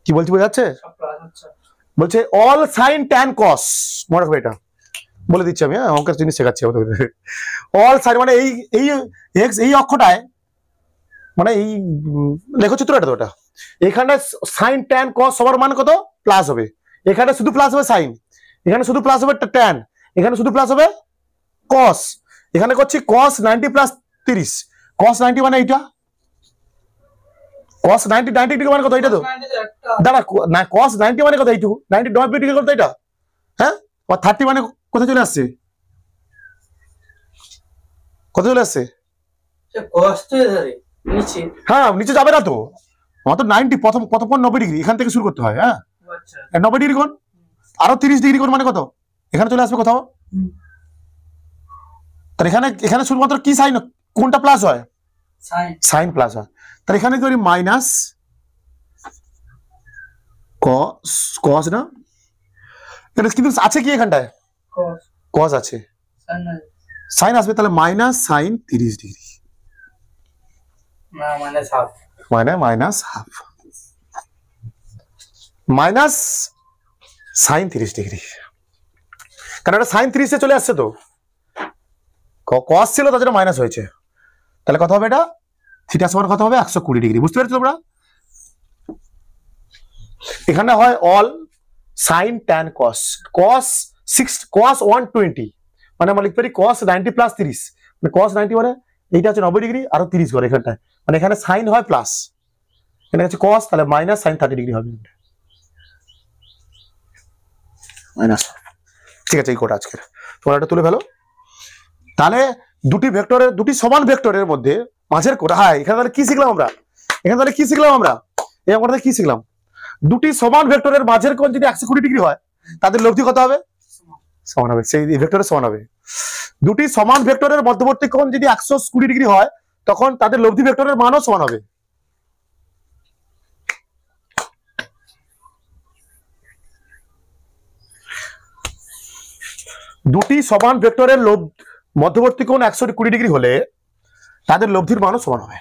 S1: কি বলছি বোঝা যাচ্ছে?
S2: সব প্লাস হচ্ছে,
S1: বলছে অল সাইন ট্যান কস, মনে রাখবে এটা, বলে দিচ্ছি আমি, হ্যাঁ অঙ্কের জিনিস শেখাচ্ছি। অল সাইন মানে এই অক্ষটায়, মানে এই লেখচিত্র এটা তো, ওটা এখানে সাইন ট্যান কস সবার মান কত? প্লাস হবে। এখানে শুধু প্লাস হবে সাইন, এখানে শুধু প্লাস হবে ট্যান, এখানে শুধু প্লাস হবে কস। এখানে করছি cos 90 প্লাস 30, cos 90 মানে এইটা, cos 90 ডিগ্রি মানে কত? এইটা তো দাঁড়া না, cos 90 মানে কত? এইটুকু 90 ডিগ্রি কত এটা? হ্যাঁ 30 মানে কোথায় চলে আসছে? কত চলে আসছে?
S2: সে কষ্টে ধরে নিচে,
S1: হ্যাঁ নিচে যাবে না তো, আমার তো 90 প্রথম 90 ডিগ্রি এখান থেকে শুরু করতে হয়। হ্যাঁ
S2: আচ্ছা
S1: 90 ডিগ্রি কোণ, আরো 30 ডিগ্রি কোণ মানে কত? এখানে চলে আসবে কোথাও। তাহলে এখানে শুধুমাত্র কি সাইন, কোনটা প্লাস হয়? সাইন প্লাস হয়। তাহলে এখানে কি করি? মাইনাস কস না, কিন্তু আছে কি এখানটায়? কস আছে, সাইন আসবে, তাহলে minus sine 30 degree, minus half, minus sine 30 degree, কারণ এটা সাইন 30 চলে আসছে তো, কস ছিল তার জন্য মাইনাস হয়েছে, তাহলে কত হবে এটা, থিটা সমান কত হবে 120 ডিগ্রি। বুঝতে পেরেছো তোমরা? এখানে হয় অল সাইন ট্যান কস, কস 120 মানে আমরা লিখতে পারি cos 90 প্লাস 30, মানে cos 90 মানে এইটা হচ্ছে 90 ডিগ্রি আরো 30 করে এখানটায়, মানে এখানে সাইন হয় প্লাস, এখানে হচ্ছে cos, তাহলে মাইনাস সাইন 30 ডিগ্রি হবে মাইনাস। ঠিক আছে, এই কোটা আজকের তোমরা এটা তুলে ফেলো। তাহলে দুটি ভেক্টরের, দুটি সমান ভেক্টরের মধ্যে মাঝের কোটা, হ্যাঁ এখানে তাহলে কি শিখলাম আমরা, এখানে তাহলে কি শিখলাম আমরা, এই অঙ্কটাতে কি শিখলাম, দুটি সমান ভেক্টরের মাঝের কোণ যদি 120 ডিগ্রি হয় তাদের লব্ধি কত হবে, সমান হবে, সেই ভেক্টরের সমান হবে। দুটি সমান ভেক্টরের মধ্যবর্তী কোণ যদি 120 ডিগ্রি হয় তখন তাদের লব্ধি ভেক্টরের মানও সমান হবে। দুটি সমান ভেক্টরের মধ্যবর্তী কোণ 120 ডিগ্রি হলে তাদের লব্ধির মানও সমান হবে।